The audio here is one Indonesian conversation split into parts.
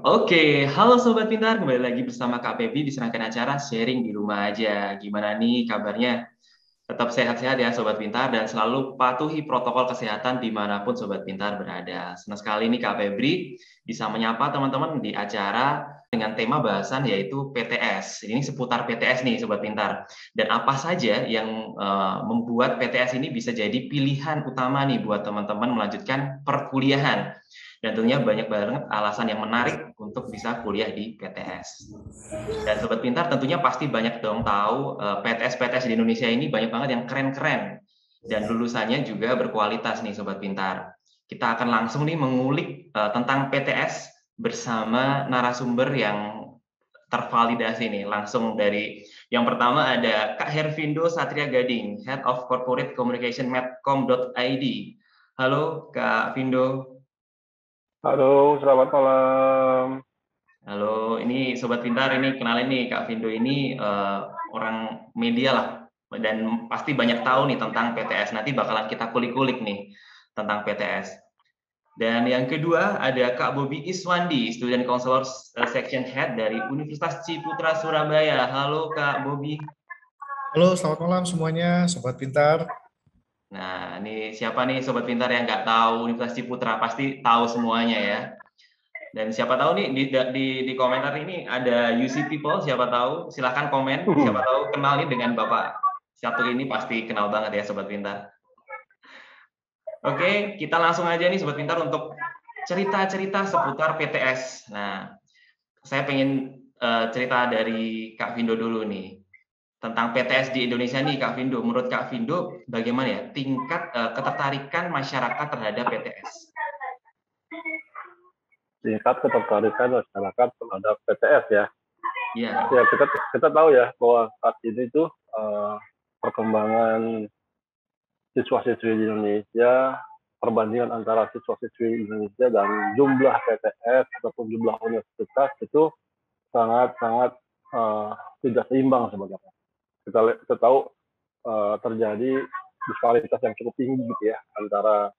Oke, halo Sobat Pintar, kembali lagi bersama Kak Pebi di serangkaian acara sharing di rumah aja. Gimana nih kabarnya? Tetap sehat-sehat ya Sobat Pintar dan selalu patuhi protokol kesehatan dimanapun Sobat Pintar berada. Senang sekali nih Kak Febri bisa menyapa teman-teman di acara dengan tema bahasan yaitu PTS. Ini seputar PTS nih Sobat Pintar. Dan apa saja yang membuat PTS ini bisa jadi pilihan utama nih buat teman-teman melanjutkan perkuliahan. Dan tentunya banyak banget alasan yang menarik untuk bisa kuliah di PTS. Dan Sobat Pintar tentunya pasti banyak dong tahu PTS-PTS di Indonesia ini banyak banget yang keren-keren. Dan lulusannya juga berkualitas nih Sobat Pintar. Kita akan langsung nih mengulik tentang PTS bersama narasumber yang tervalidasi nih. Langsung dari yang pertama ada Kak Hervindo Satria Gading, Head of Corporate Communication Medcom.id. Halo Kak Vindo. Halo, selamat malam. Halo, ini Sobat Pintar, ini kenalin nih Kak Vindo ini orang media lah, dan pasti banyak tahu nih tentang PTS. Nanti bakalan kita kulik-kulik nih tentang PTS. Dan yang kedua ada Kak Bobi Iswandi, Student Counselor Section Head dari Universitas Ciputra Surabaya. Halo Kak Bobi. Halo, selamat malam semuanya, Sobat Pintar. Nah, ini siapa nih Sobat Pintar yang nggak tahu Universitas Ciputra? Pasti tahu semuanya ya. Dan siapa tahu nih di komentar ini ada UC People, siapa tahu silahkan komen, siapa tahu kenal nih dengan Bapak satu ini pasti kenal banget ya Sobat Pintar. Oke, kita langsung aja nih Sobat Pintar untuk cerita-cerita seputar PTS. Nah, saya pengen cerita dari Kak Vindo dulu nih tentang PTS di Indonesia nih Kak Vindo. Menurut Kak Vindo bagaimana ya tingkat ketertarikan masyarakat terhadap PTS? Tingkat ketertarikan masyarakat terhadap PTS ya. Iya. Ya kita tahu ya bahwa saat ini tuh perkembangan siswa-siswi di Indonesia, perbandingan antara siswa-siswi di Indonesia dan jumlah PTS ataupun jumlah universitas itu sangat-sangat tidak seimbang sebenarnya. Kita tahu terjadi disparitas yang cukup tinggi gitu ya antara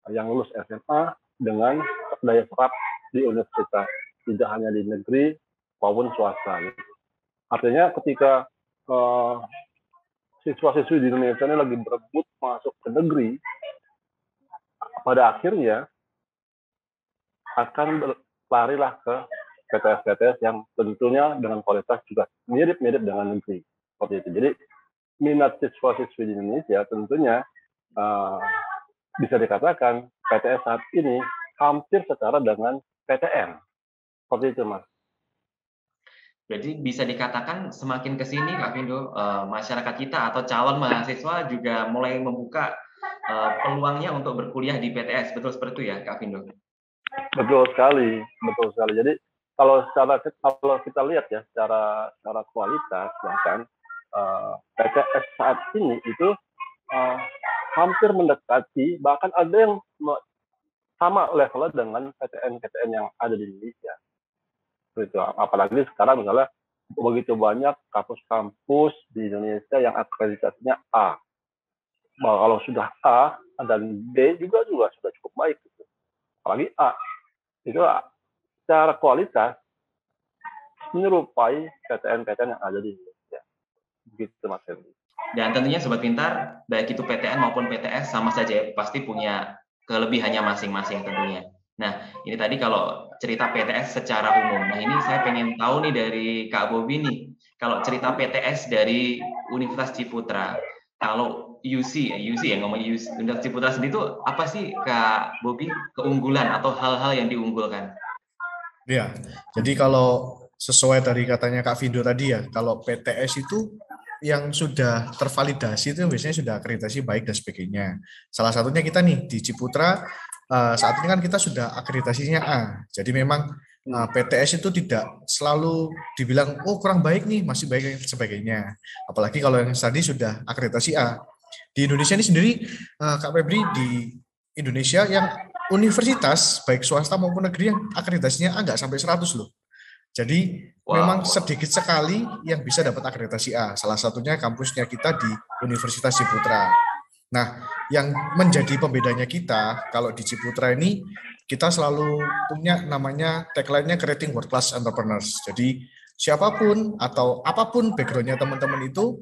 yang lulus SMA dengan daya serap di universitas, tidak hanya di negeri maupun swasta. Artinya ketika siswa-siswi di Indonesia ini lagi berebut masuk ke negeri, pada akhirnya akan larilah ke PTS-PTS yang tentunya dengan kualitas juga mirip-mirip dengan negeri. Seperti itu. Jadi minat siswa-siswi di Indonesia tentunya bisa dikatakan PTS saat ini hampir setara dengan PTN. Seperti itu, Mas. Jadi bisa dikatakan semakin ke sini Kak Vindo, masyarakat kita atau calon mahasiswa juga mulai membuka peluangnya untuk berkuliah di PTS. Betul seperti itu ya Kak Vindo? Betul sekali, betul sekali. Jadi kalau kita lihat ya secara kualitas bahkan PTS saat ini itu hampir mendekati, bahkan ada yang sama levelnya dengan PTN-PTN yang ada di Indonesia. Gitu. Apalagi sekarang misalnya begitu banyak kampus-kampus di Indonesia yang akreditasinya A. Kalau sudah A dan B juga sudah cukup baik. Gitu. Apalagi A. Itu secara kualitas menyerupai PTN-PTN yang ada di Indonesia. Begitu Mas Henry. Dan tentunya Sobat Pintar, baik itu PTN maupun PTS sama saja ya, pasti punya kelebihannya masing-masing tentunya. Nah, ini tadi kalau cerita PTS secara umum. Nah, ini saya pengen tahu nih dari Kak Bobi nih, kalau cerita PTS dari Universitas Ciputra, kalau UC ya ngomong Universitas Ciputra sendiri itu apa sih Kak Bobi keunggulan atau hal-hal yang diunggulkan? Ya, jadi kalau sesuai dari katanya Kak Vindo tadi ya, kalau PTS itu yang sudah tervalidasi itu biasanya sudah akreditasi baik dan sebagainya. Salah satunya kita nih di Ciputra, saat ini kan kita sudah akreditasinya A. Jadi memang PTS itu tidak selalu dibilang, oh kurang baik nih, masih baik dan sebagainya. Apalagi kalau yang tadi sudah akreditasi A. Di Indonesia ini sendiri, Kak Febri, di Indonesia yang universitas, baik swasta maupun negeri yang akreditasinya A nggak sampai 100 loh. Jadi memang sedikit sekali yang bisa dapat akreditasi A. Salah satunya kampusnya kita di Universitas Ciputra. Nah, yang menjadi pembedanya kita, kalau di Ciputra ini, kita selalu punya namanya tagline-nya Creating World Class Entrepreneurs. Jadi siapapun atau apapun background-nya teman-teman itu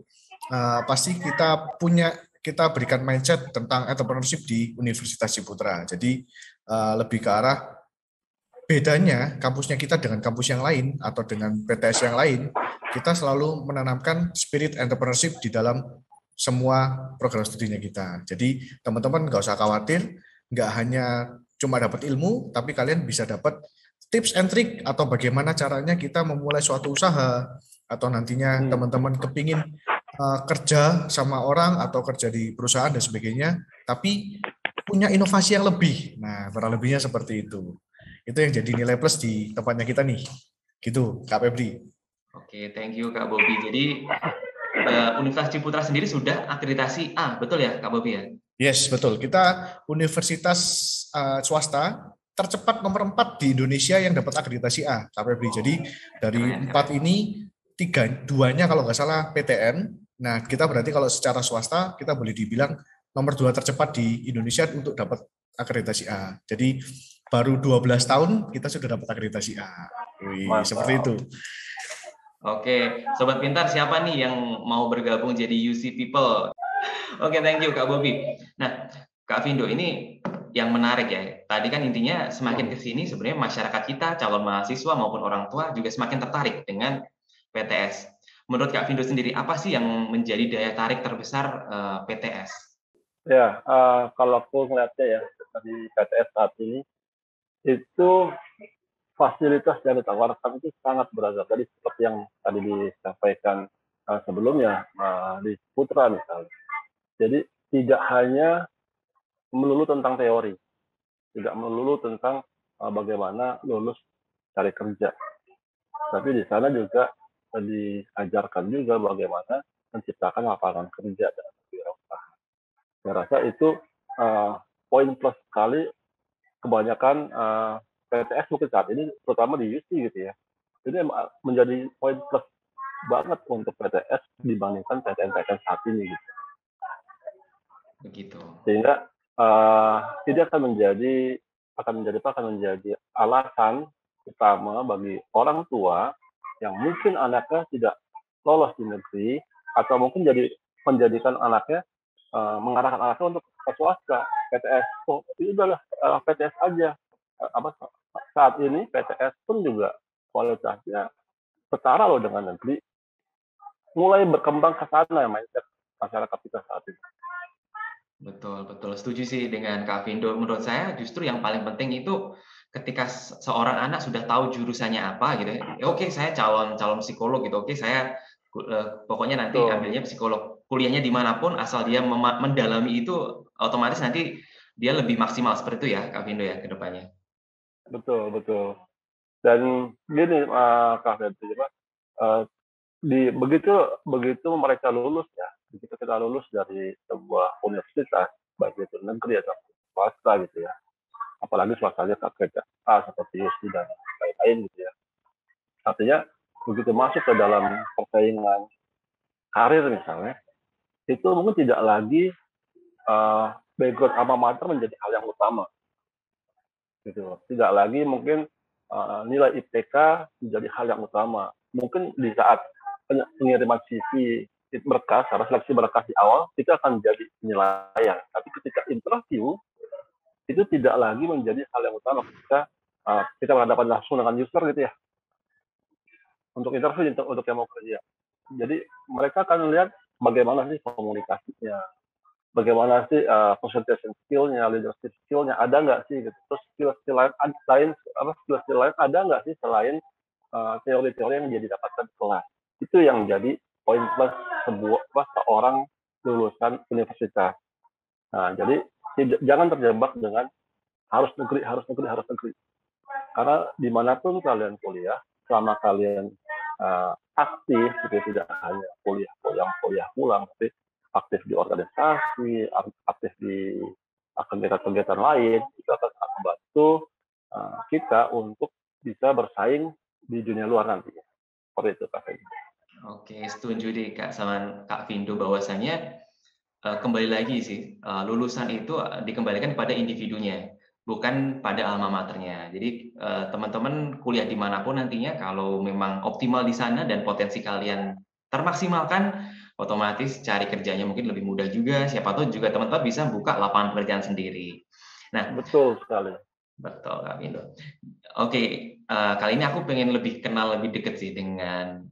pasti kita berikan mindset tentang entrepreneurship di Universitas Ciputra. Jadi lebih ke arah bedanya kampusnya kita dengan kampus yang lain atau dengan PTS yang lain, kita selalu menanamkan spirit entrepreneurship di dalam semua program studinya kita. Jadi teman-teman nggak usah khawatir, nggak hanya cuma dapat ilmu, tapi kalian bisa dapat tips and trick atau bagaimana caranya kita memulai suatu usaha, atau nantinya teman-teman kepingin kerja sama orang atau kerja di perusahaan dan sebagainya, tapi punya inovasi yang lebih. Nah, kurang lebihnya seperti itu. Itu yang jadi nilai plus di tempatnya kita nih. Gitu, Kak Febri. Oke, thank you Kak Bobi. Jadi Universitas Ciputra sendiri sudah akreditasi A, betul ya Kak Bobi ya? Yes, betul. Kita universitas swasta tercepat nomor 4 di Indonesia yang dapat akreditasi A, Kak Febri. Jadi dari 4 ini, 2-nya kalau nggak salah PTN. Nah, kita berarti kalau secara swasta, kita boleh dibilang nomor 2 tercepat di Indonesia untuk dapat akreditasi A. Jadi baru 12 tahun kita sudah dapat akreditasi A. Wih, seperti itu. Oke, Sobat Pintar, siapa nih yang mau bergabung jadi UC People? Oke, thank you Kak Bobi. Nah, Kak Vindo, ini yang menarik ya. Tadi kan intinya semakin ke sini sebenarnya masyarakat kita, calon mahasiswa maupun orang tua juga semakin tertarik dengan PTS. Menurut Kak Vindo sendiri, apa sih yang menjadi daya tarik terbesar PTS? Ya, kalau aku ngeliatnya ya, dari PTS saat ini, itu fasilitas yang ditawarkan itu sangat beragam. Tadi seperti yang tadi disampaikan sebelumnya di Putra misalnya. Jadi tidak hanya melulu tentang teori, tidak melulu tentang bagaimana lulus cari kerja, tapi di sana juga diajarkan juga bagaimana menciptakan lapangan kerja dan wirausaha. Saya rasa itu poin plus sekali. Kebanyakan PTS mungkin saat ini, terutama di UC gitu ya, ini menjadi poin plus banget untuk PTS dibandingkan PTN-PTN saat ini gitu. Begitu. Sehingga ini akan menjadi alasan utama bagi orang tua yang mungkin anaknya tidak lolos di negeri, atau mungkin menjadikan anaknya mengarahkan anaknya untuk ke swasta, PTS. Oh, ini udahlah PTS aja. Saat ini PTS pun juga kualitasnya setara loh dengan negeri. Mulai berkembang ke sana ya mindset masyarakat kita saat ini. Betul, betul. Setuju sih dengan Kak Vindo. Menurut saya justru yang paling penting itu ketika seorang anak sudah tahu jurusannya apa gitu ya. Oke, saya calon psikolog gitu. Oke, saya pokoknya nanti ambilnya psikolog. Kuliahnya dimanapun asal dia mendalami itu, otomatis nanti dia lebih maksimal seperti itu ya Kak Vindo ya ke depannya. Betul, betul. Dan gini Kak Vindo, begitu mereka lulus ya, begitu kita lulus dari sebuah universitas, baik itu negeri atau swasta gitu ya, apalagi swastanya akreditasi seperti UC dan lain-lain gitu ya. Artinya begitu masuk ke dalam persaingan karir misalnya, itu mungkin tidak lagi background alma mater menjadi hal yang utama, gitu. Tidak lagi mungkin nilai IPK menjadi hal yang utama. Mungkin di saat pengiriman CV berkas, seleksi berkas di awal, itu akan menjadi penilaian. Tapi ketika interview, itu tidak lagi menjadi hal yang utama ketika kita berhadapan langsung dengan user gitu ya. Untuk interview, untuk yang mau kerja. Jadi mereka akan melihat bagaimana sih komunikasinya, bagaimana sih presentation skill-nya, leadership skill-nya, ada nggak sih gitu. Terus skill-skill lain ada nggak sih selain teori-teori yang dia didapatkan di kelas. Itu yang jadi poin plus seorang lulusan universitas. Nah, jadi jangan terjebak dengan harus negeri. Karena dimanapun kalian kuliah, selama kalian aktif, gitu, tidak hanya kuliah pulang, tapi aktif di organisasi, aktif di kegiatan-kegiatan lain, itu akan membantu kita untuk bisa bersaing di dunia luar nanti. Seperti itu, Kak Vindo. Oke, setuju deh Kak sama Kak Vindo bahwasanya kembali lagi sih, lulusan itu dikembalikan pada individunya. bukan pada alma maternya. Jadi teman-teman kuliah dimanapun nantinya, kalau memang optimal di sana dan potensi kalian termaksimalkan, otomatis cari kerjanya mungkin lebih mudah juga. Siapa tahu juga teman-teman bisa buka lapangan pekerjaan sendiri. Nah, Betul sekali. betul Kak Windu. Oke, kali ini aku pengen lebih kenal lebih dekat sih dengan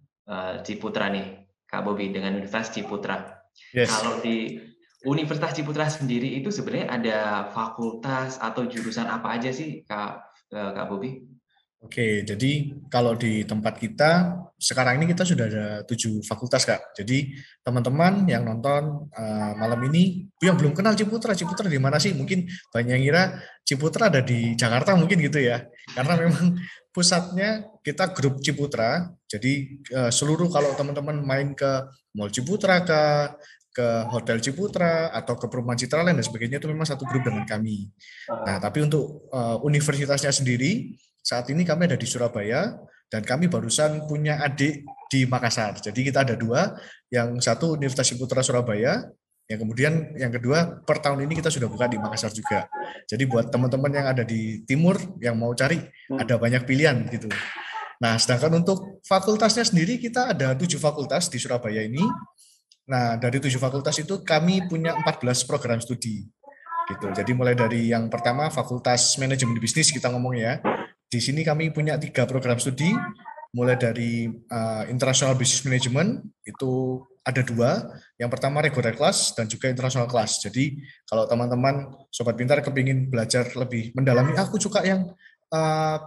Ciputra nih, Kak Bobi, dengan Universitas Ciputra. Yes. Kalau di Universitas Ciputra sendiri itu sebenarnya ada fakultas atau jurusan apa aja sih, Kak Bobi? Oke, jadi kalau di tempat kita sekarang ini kita sudah ada 7 fakultas, Kak. Jadi teman-teman yang nonton malam ini yang belum kenal Ciputra di mana sih? Mungkin banyak yang kira Ciputra ada di Jakarta mungkin gitu ya. Karena memang pusatnya kita grup Ciputra. Jadi seluruh kalau teman-teman main ke Mall Ciputra, ke Hotel Ciputra atau ke Perumahan Citraland dan sebagainya, itu memang satu grup dengan kami. Nah, tapi untuk universitasnya sendiri saat ini kami ada di Surabaya dan kami barusan punya adik di Makassar. Jadi kita ada 2, yang satu Universitas Ciputra Surabaya, yang kemudian yang kedua per tahun ini kita sudah buka di Makassar juga. Jadi buat teman-teman yang ada di timur yang mau cari, ada banyak pilihan gitu. Nah, sedangkan untuk fakultasnya sendiri kita ada 7 fakultas di Surabaya ini. Nah, dari 7 fakultas itu kami punya 14 program studi. Gitu. Jadi mulai dari yang pertama Fakultas Manajemen Bisnis kita ngomong ya. Di sini kami punya 3 program studi, mulai dari International Business Management, itu ada 2. Yang pertama regular class dan juga international class. Jadi kalau teman-teman Sobat Pintar kepingin belajar lebih mendalami, aku suka yang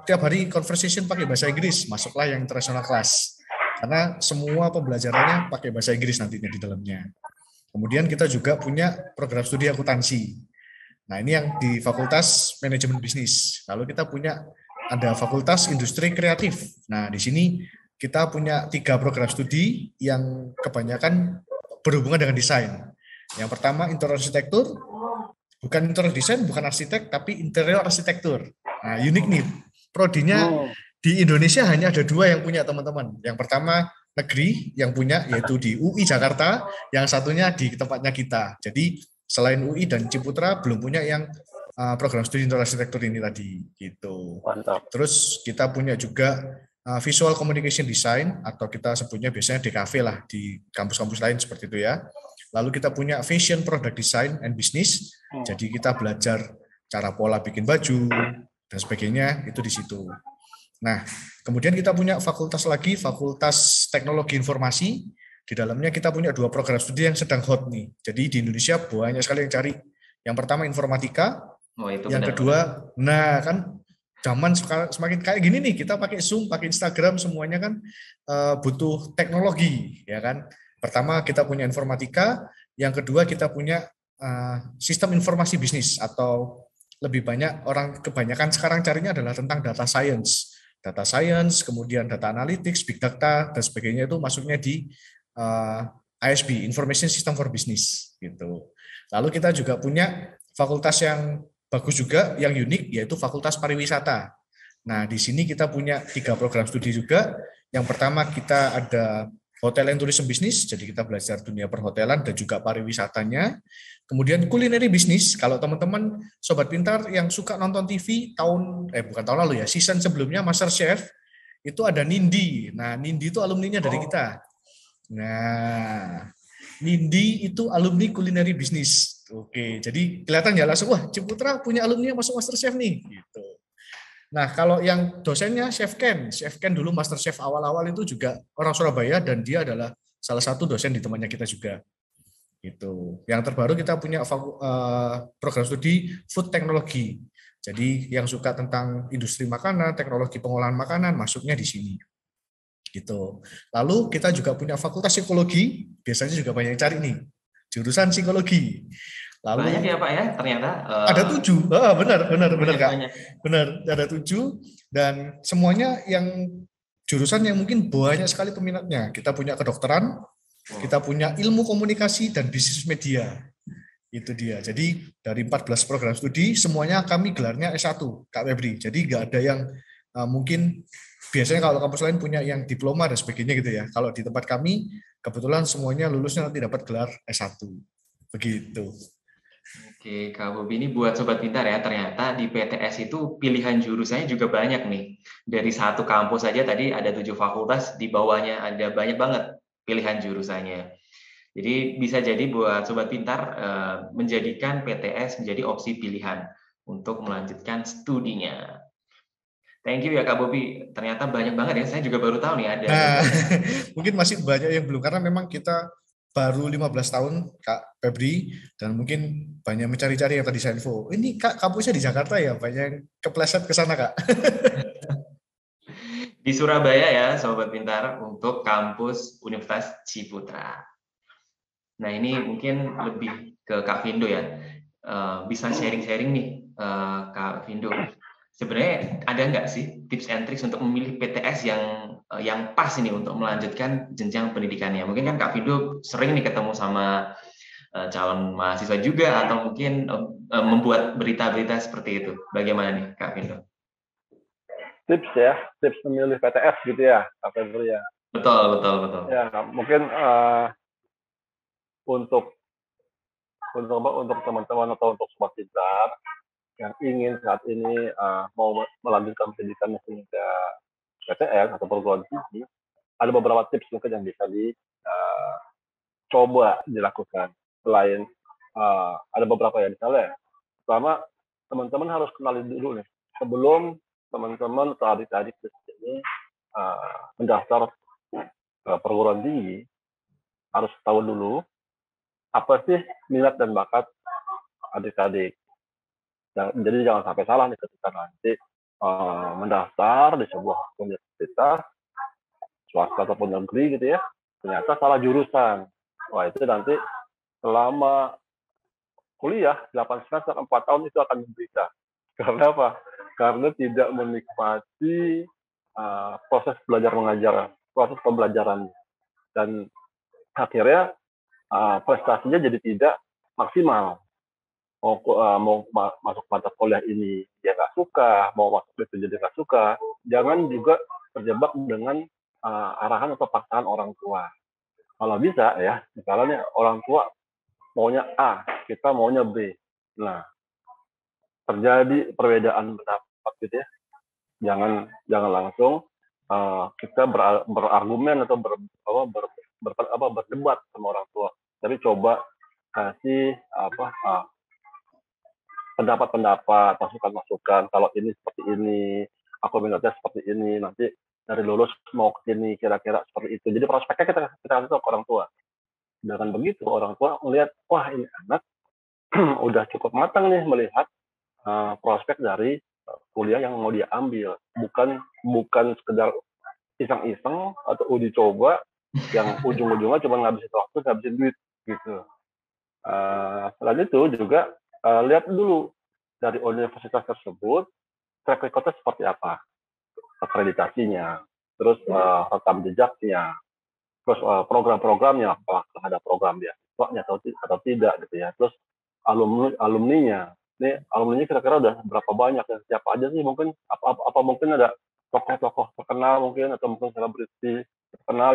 tiap hari conversation pakai bahasa Inggris, masuklah yang international class. Karena semua pembelajarannya pakai bahasa Inggris nantinya di dalamnya. Kemudian kita juga punya program studi akuntansi. Nah, ini yang di Fakultas Manajemen Bisnis. Lalu kita punya ada Fakultas Industri Kreatif. Nah, di sini kita punya 3 program studi yang kebanyakan berhubungan dengan desain. Yang pertama interior arsitektur, bukan interior desain, bukan arsitek, tapi interior arsitektur. Nah, unik nih. Prodinya di Indonesia hanya ada 2 yang punya, teman-teman. Yang pertama negeri yang punya, yaitu di UI Jakarta, yang satunya di tempatnya kita. Jadi selain UI dan Ciputra belum punya yang program studi interior arsitektur ini tadi gitu. Mantap. Terus kita punya juga visual communication design, atau kita sebutnya biasanya DKV lah di kampus-kampus lain seperti itu ya. Lalu kita punya fashion product design and business. Jadi kita belajar cara pola bikin baju dan sebagainya, itu di situ. Nah, kemudian kita punya fakultas lagi, Fakultas Teknologi Informasi. Di dalamnya kita punya 2 program studi yang sedang hot nih. Jadi di Indonesia banyak sekali yang cari. Yang pertama informatika, yang kedua, nah kan zaman semakin kayak gini nih, kita pakai Zoom, pakai Instagram, semuanya kan butuh teknologi, ya kan. Pertama kita punya informatika, yang kedua kita punya sistem informasi bisnis, atau lebih banyak orang kebanyakan sekarang carinya adalah tentang data science, kemudian data analytics, big data dan sebagainya, itu masuknya di ISB, Information System for Business gitu. Lalu kita juga punya fakultas yang bagus juga, yang unik, yaitu Fakultas Pariwisata. Nah, di sini kita punya 3 program studi juga. Yang pertama kita ada Hotel and Tourism Business, jadi kita belajar dunia perhotelan dan juga pariwisatanya. Kemudian Culinary Business, kalau teman-teman Sobat Pintar yang suka nonton TV bukan tahun lalu ya, season sebelumnya MasterChef, itu ada Nindi. Nah, Nindi itu alumninya dari kita. Nah, Nindi itu alumni Culinary Business. Oke, jadi kelihatan ya langsung, wah Ciputra punya alumni yang masuk MasterChef nih. Gitu. Nah, kalau yang dosennya Chef Ken dulu MasterChef awal-awal itu juga orang Surabaya, dan dia adalah salah satu dosen di temannya kita juga. Gitu. Yang terbaru kita punya program studi Food Technology. Jadi yang suka tentang industri makanan, teknologi pengolahan makanan, masuknya di sini. Gitu. Lalu kita juga punya Fakultas Psikologi, biasanya juga banyak yang cari nih, jurusan psikologi. Lalu banyak ya Pak ya, ternyata. Ada 7, benar Kak. Benar, ada 7, dan semuanya yang jurusan yang mungkin banyak sekali peminatnya. Kita punya kedokteran, kita punya ilmu komunikasi dan bisnis media. Itu dia. Jadi dari 14 program studi, semuanya kami gelarnya S1, Kak Febri. Jadi nggak ada yang mungkin biasanya kalau kampus lain punya yang diploma dan sebagainya gitu ya. Kalau di tempat kami, kebetulan semuanya lulusnya nanti dapat gelar S1. Begitu. Oke, Kak Bobi, ini buat Sobat Pintar ya, ternyata di PTS itu pilihan jurusannya juga banyak nih. Dari satu kampus saja tadi ada 7 fakultas, di bawahnya ada banyak banget pilihan jurusannya. Jadi bisa jadi buat Sobat Pintar menjadikan PTS menjadi opsi pilihan untuk melanjutkan studinya. Thank you ya Kak Bobi, ternyata banyak banget ya, saya juga baru tahu nih ada Nah, beberapa. mungkin masih banyak yang belum karena memang kita baru 15 tahun Kak Febri dan mungkin banyak mencari-cari yang tadi saya info. Ini Kak kampusnya di Jakarta ya, banyak yang kepleset ke sana Kak. Di Surabaya ya Sobat Pintar untuk kampus Universitas Ciputra. Nah ini mungkin lebih ke Kak Vindo ya, bisa sharing-sharing nih Kak Vindo. Sebenarnya ada nggak sih tips and tricks untuk memilih PTS yang pas ini untuk melanjutkan jenjang pendidikannya? Mungkin kan Kak Vindo sering nih ketemu sama calon mahasiswa juga atau mungkin membuat berita-berita seperti itu. Bagaimana nih Kak Vindo? Tips memilih PTS gitu ya, Kak Febri ya. Betul, betul, betul. Ya, mungkin untuk teman-teman atau untuk sobat pintar yang ingin saat ini mau melanjutkan pendidikan hingga PTS atau perguruan tinggi, ada beberapa tips mungkin yang bisa dicoba dilakukan. Selain ada beberapa ya, misalnya pertama teman-teman harus kenali dulu nih sebelum teman-teman atau adik-adik di sini mendaftar perguruan tinggi, harus tahu dulu apa sih minat dan bakat adik-adik. Jadi jangan sampai salah nih ketika nanti mendaftar di sebuah universitas swasta ataupun negeri gitu ya, ternyata salah jurusan. Wah, itu nanti selama kuliah 8 semester 4 tahun itu akan menderita. Karena apa? Karena tidak menikmati proses belajar mengajar, proses pembelajaran, dan akhirnya prestasinya jadi tidak maksimal. Mau masuk mata kuliah ini dia nggak suka, mau masuk itu jadi nggak suka. Jangan juga terjebak dengan arahan atau paksaan orang tua. Kalau bisa ya, misalnya orang tua maunya A, kita maunya B. Nah, terjadi perbedaan pendapat gitu ya. Jangan langsung kita berargumen atau berdebat sama orang tua. Tapi coba kasih pendapat-pendapat, masukan-masukan. Kalau ini seperti ini, aku minatnya seperti ini. Nanti dari lulus mau ke sini kira-kira seperti itu. Jadi prospeknya kita kasih tahu ke orang tua. Dengan begitu orang tua melihat, wah ini anak udah cukup matang nih melihat prospek dari kuliah yang mau dia ambil. Bukan sekedar iseng-iseng atau uji coba yang ujung-ujungnya cuma ngabisin waktu, ngabisin duit gitu. Selain itu juga lihat dulu dari universitas tersebut track recordnya seperti apa, akreditasinya, terus rekam jejaknya, terus program-programnya, apakah ada program beasiswanya atau tidak gitu ya, terus alumninya. Ini alumninya kira-kira udah berapa banyak ya, siapa aja sih, mungkin apa mungkin ada tokoh-tokoh terkenal mungkin, atau mungkin selebriti terkenal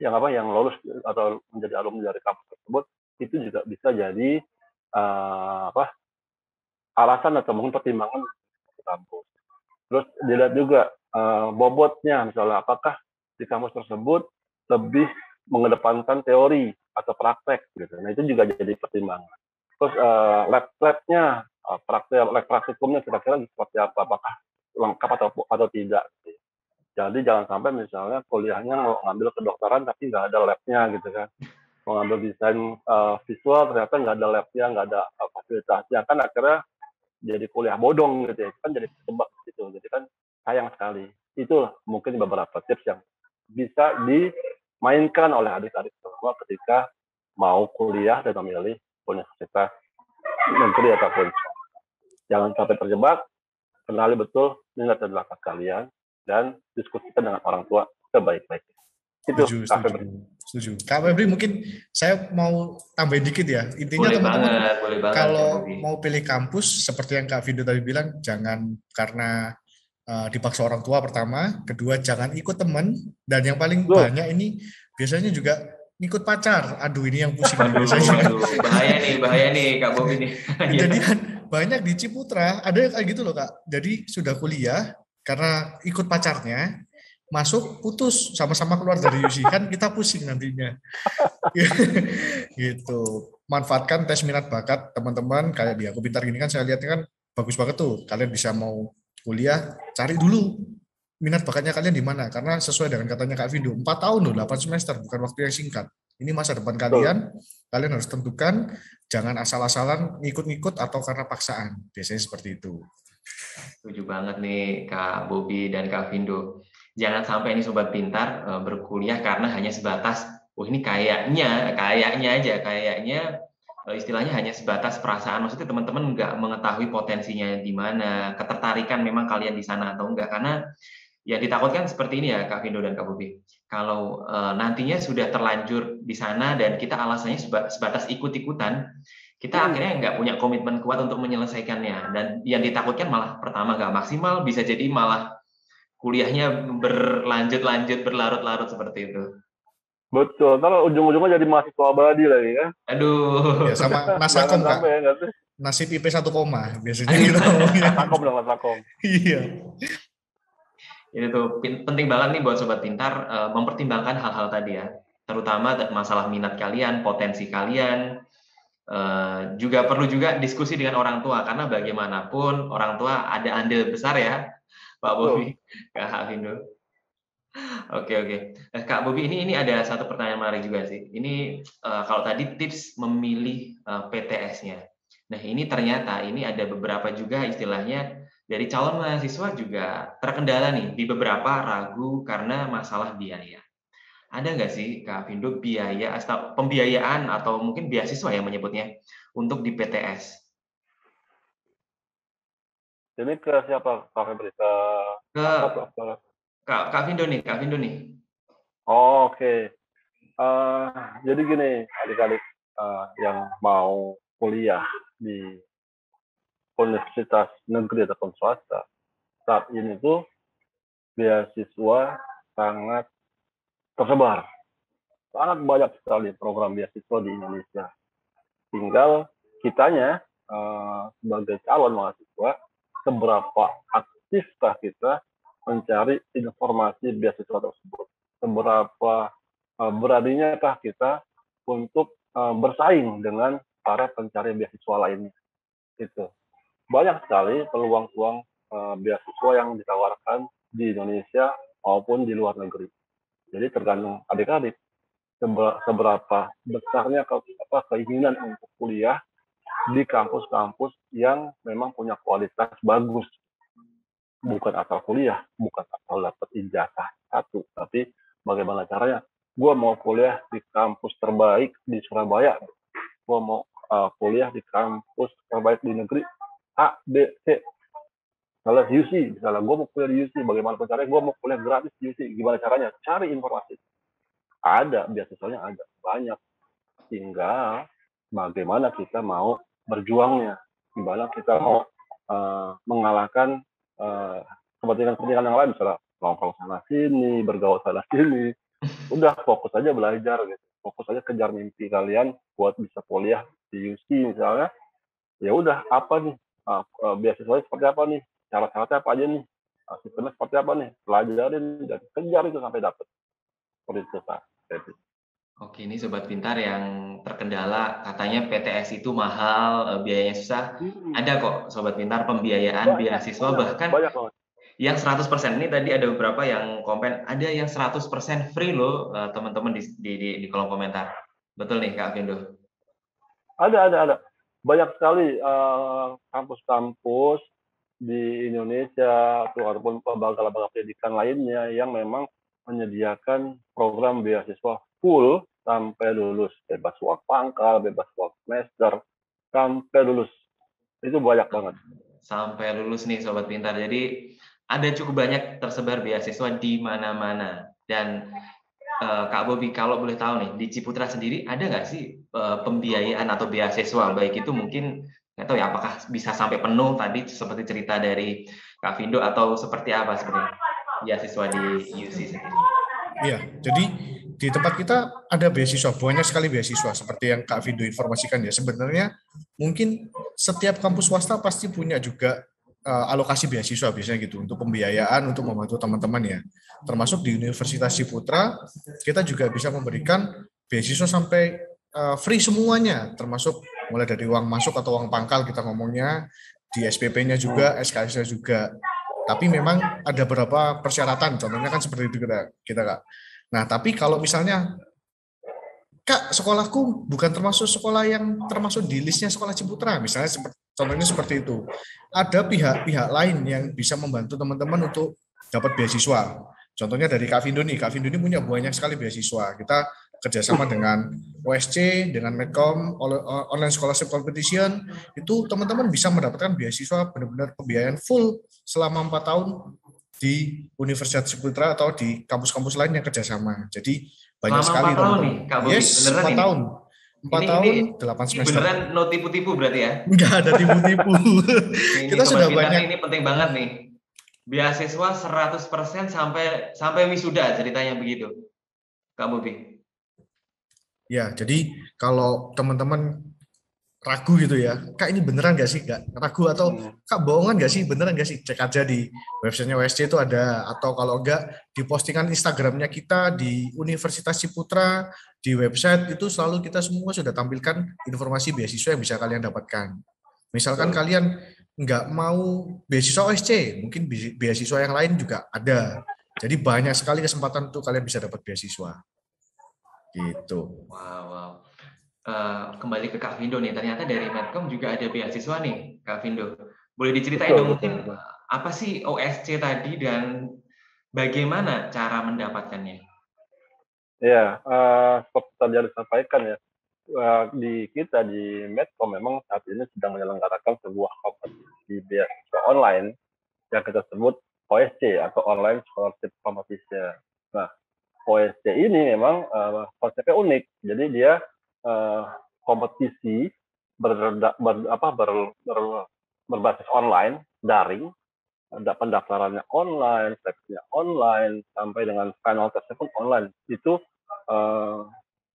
yang lulus atau menjadi alumni dari kampus tersebut. Itu juga bisa jadi alasan atau mungkin pertimbangan di kampus. Terus dilihat juga bobotnya, misalnya apakah di kampus tersebut lebih mengedepankan teori atau praktek gitu. Nah, itu juga jadi pertimbangan. Terus lab-labnya, praktikumnya kira-kira seperti apa, apakah lengkap atau tidak. Jadi jangan sampai misalnya kuliahnya mau ngambil kedokteran tapi nggak ada labnya gitu kan. Mau ngambil desain visual ternyata nggak ada labnya, nggak ada fasilitasnya, kan akhirnya jadi kuliah bodong gitu ya, kan jadi terjebak gitu. Jadi kan sayang sekali. Itulah mungkin beberapa tips yang bisa dimainkan oleh adik-adik semua ketika mau kuliah dan memilih universitas negeri ataupun jangan sampai terjebak. Kenali betul minat dan bakat kalian dan diskusikan dengan orang tua sebaik-baiknya. Itu Setuju. Kak Febri, mungkin saya mau tambahin dikit ya. Intinya teman-teman kalau mau pilih kampus seperti yang Kak Vindo tadi bilang, jangan karena dipaksa orang tua pertama, kedua jangan ikut teman, dan yang paling banyak ini biasanya juga ngikut pacar. Aduh, ini yang pusing nih Waduh, biasanya. waduh, bahaya nih Kak Bobi nih. Iya. Jadi kan banyak di Ciputra, ada yang kayak gitu loh Kak. Jadi sudah kuliah, karena ikut pacarnya, masuk putus sama-sama keluar dari UC, kan kita pusing nantinya. Gitu. Manfaatkan tes minat bakat teman-teman kayak di Aku Pintar gini kan, saya lihat kan bagus banget tuh. Kalian bisa mau kuliah, cari dulu minat bakatnya kalian di mana, karena sesuai dengan katanya Kak Vindo, 4 tahun loh, 8 semester, bukan waktu yang singkat. Ini masa depan Betul. kalian harus tentukan, jangan asal-asalan ngikut-ngikut atau karena paksaan. Biasanya seperti itu. Setuju banget nih Kak Bobi dan Kak Vindo. Jangan sampai ini Sobat Pintar berkuliah karena hanya sebatas, oh ini kayaknya aja, kayaknya istilahnya hanya sebatas perasaan. Maksudnya teman-teman nggak mengetahui potensinya di mana, ketertarikan memang kalian di sana atau enggak. Karena ya ditakutkan seperti ini ya Kak Vindo dan Kak Bobi. Kalau nantinya sudah terlanjur di sana dan kita alasannya sebatas ikut-ikutan, kita akhirnya nggak punya komitmen kuat untuk menyelesaikannya. Dan yang ditakutkan malah pertama nggak maksimal, bisa jadi malah kuliahnya berlanjut-lanjut, berlarut-larut seperti itu. Betul, kalau ujung-ujungnya jadi mahasiswa abadi lagi kan. Aduh. Ya sama Jangan Nasakom Kak. sampai ya, nggak sih? Nasib IP 1 koma biasanya kita ngomongnya. Nasakom dong, Nasakom. Iya. Ini tuh penting banget nih buat Sobat Pintar mempertimbangkan hal-hal tadi ya. Terutama masalah minat kalian, potensi kalian. Juga perlu juga diskusi dengan orang tua, karena bagaimanapun orang tua ada andil besar ya, Pak Bobi, Kak Vindo. Oke. Kak Bobi, ini ada satu pertanyaan menarik juga sih. Ini kalau tadi tips memilih PTS-nya. Nah, ini ternyata ini ada beberapa juga istilahnya dari calon mahasiswa juga terkendala nih di beberapa ragu karena masalah biaya. Ada nggak sih Kak Vindo biaya atau pembiayaan atau mungkin beasiswa yang menyebutnya untuk di PTS? Ini ke siapa Pak Febri? Kak Vindo nih, Oh, oke. Jadi gini, adik-adik yang mau kuliah di universitas negeri ataupun swasta, saat ini tuh beasiswa sangat tersebar. Sangat banyak sekali program beasiswa di Indonesia. Tinggal kitanya sebagai calon mahasiswa, seberapa aktifkah kita mencari informasi beasiswa tersebut. Seberapa beraninya kah kita untuk bersaing dengan para pencari beasiswa lainnya. Itu banyak sekali peluang-peluang beasiswa yang ditawarkan di Indonesia maupun di luar negeri. Jadi tergantung adik-adik seberapa besarnya keinginan untuk kuliah di kampus-kampus yang memang punya kualitas bagus. Bukan asal kuliah, bukan asal dapat ijazah satu, tapi bagaimana caranya. Gue mau kuliah di kampus terbaik di Surabaya, gue mau kuliah di kampus terbaik di negeri A, B, C. Misalnya UC, misalnya gue mau kuliah di UC, bagaimana caranya gue mau kuliah gratis di UC, gimana caranya? Cari informasi. Ada, beasiswanya ada, banyak. Tinggal bagaimana kita mau berjuangnya, gimana kita mau mengalahkan kepentingan-kepentingan yang lain, misalnya nongkrong sana sini, bergaul sana sini. Udah fokus aja belajar gitu, fokus aja kejar mimpi kalian buat bisa kuliah di UC misalnya. Ya udah, apa nih beasiswanya seperti apa nih, syarat-syaratnya apa aja nih, sistemnya seperti apa nih, pelajarin dan kejar itu sampai dapat. Seperti itu Pak. Oke, ini Sobat Pintar yang terkendala katanya PTS itu mahal, biayanya susah. Ada kok Sobat Pintar pembiayaan beasiswa bahkan banyak banget. Yang 100% ini tadi ada beberapa yang komen, ada yang 100% free loh teman-teman di kolom komentar. Betul nih Kak Vindo? Ada. Banyak sekali kampus-kampus di Indonesia ataupun lembaga-lembaga pendidikan lainnya yang memang menyediakan program beasiswa full sampai lulus, bebas uang pangkal, bebas uang semester, sampai lulus. Itu banyak banget. Sampai lulus nih Sobat Pintar. Jadi ada cukup banyak tersebar beasiswa di mana-mana. Dan Kak Bobi, kalau boleh tahu nih, di Ciputra sendiri ada nggak sih pembiayaan atau beasiswa? Baik itu mungkin, nggak tahu ya, apakah bisa sampai penuh tadi seperti cerita dari Kak Vindo atau seperti apa sebenarnya beasiswa di UC sendiri? Iya, jadi di tempat kita ada beasiswa, banyak sekali beasiswa seperti yang Kak Vindo informasikan ya. Sebenarnya mungkin setiap kampus swasta pasti punya juga alokasi beasiswa biasanya gitu untuk pembiayaan untuk membantu teman-teman ya. Termasuk di Universitas Ciputra kita juga bisa memberikan beasiswa sampai free semuanya, termasuk mulai dari uang masuk atau uang pangkal kita ngomongnya, di SPP-nya juga, SKS-nya juga. Tapi memang ada beberapa persyaratan, contohnya kan seperti itu kita Kak. Nah, tapi kalau misalnya, Kak, sekolahku bukan termasuk sekolah yang termasuk di listnya sekolah Ciputra, misalnya contohnya seperti itu. Ada pihak-pihak lain yang bisa membantu teman-teman untuk dapat beasiswa. Contohnya dari Kak Vindo nih, Kak Vindo ini punya banyak sekali beasiswa. Kita kerjasama dengan OSC, dengan Medcom, Online Scholarship Competition, itu teman-teman bisa mendapatkan beasiswa benar-benar pembiayaan full selama 4 tahun di Universitas Ciputra atau di kampus-kampus lain yang kerjasama. Jadi banyak Selama sekali 4 tahun nih, teman-teman. Kak Bobi, Yes, beneran 4 ini? tahun. 4 tahun, 8 Ini semester. beneran no tipu-tipu berarti ya? Enggak ada tipu-tipu. Ini Kita Sobat sudah Pintar banyak. ini penting banget nih. Beasiswa 100% sampai wisuda ceritanya begitu, Kak Bobi. Ya, jadi kalau teman-teman ragu gitu ya, Kak ini beneran nggak sih? Nggak ragu atau Kak bohongan nggak sih? Beneran nggak sih? Cek aja di websitenya WSC itu ada, atau kalau enggak di postingan Instagramnya kita di Universitas Ciputra, di website itu selalu kita semua sudah tampilkan informasi beasiswa yang bisa kalian dapatkan. Misalkan kalian nggak mau beasiswa OSC, mungkin beasiswa yang lain juga ada. Jadi banyak sekali kesempatan untuk kalian bisa dapat beasiswa. Gitu. Wow. Kembali ke Kak Vindo nih, ternyata dari Medcom juga ada beasiswa nih, Kak Vindo. Boleh diceritain dong mungkin apa sih OSC tadi dan bagaimana cara mendapatkannya? Ya, seperti tadi yang disampaikan ya, di kita di Medcom memang saat ini sedang menyelenggarakan sebuah kompetisi beasiswa online yang kita sebut OSC atau Online Scholarship Competition. Nah, OSC ini memang konsepnya unik. Jadi dia kompetisi berbasis online, daring, ada pendaftarannya online, seleksinya online, sampai dengan final testnya pun online. Itu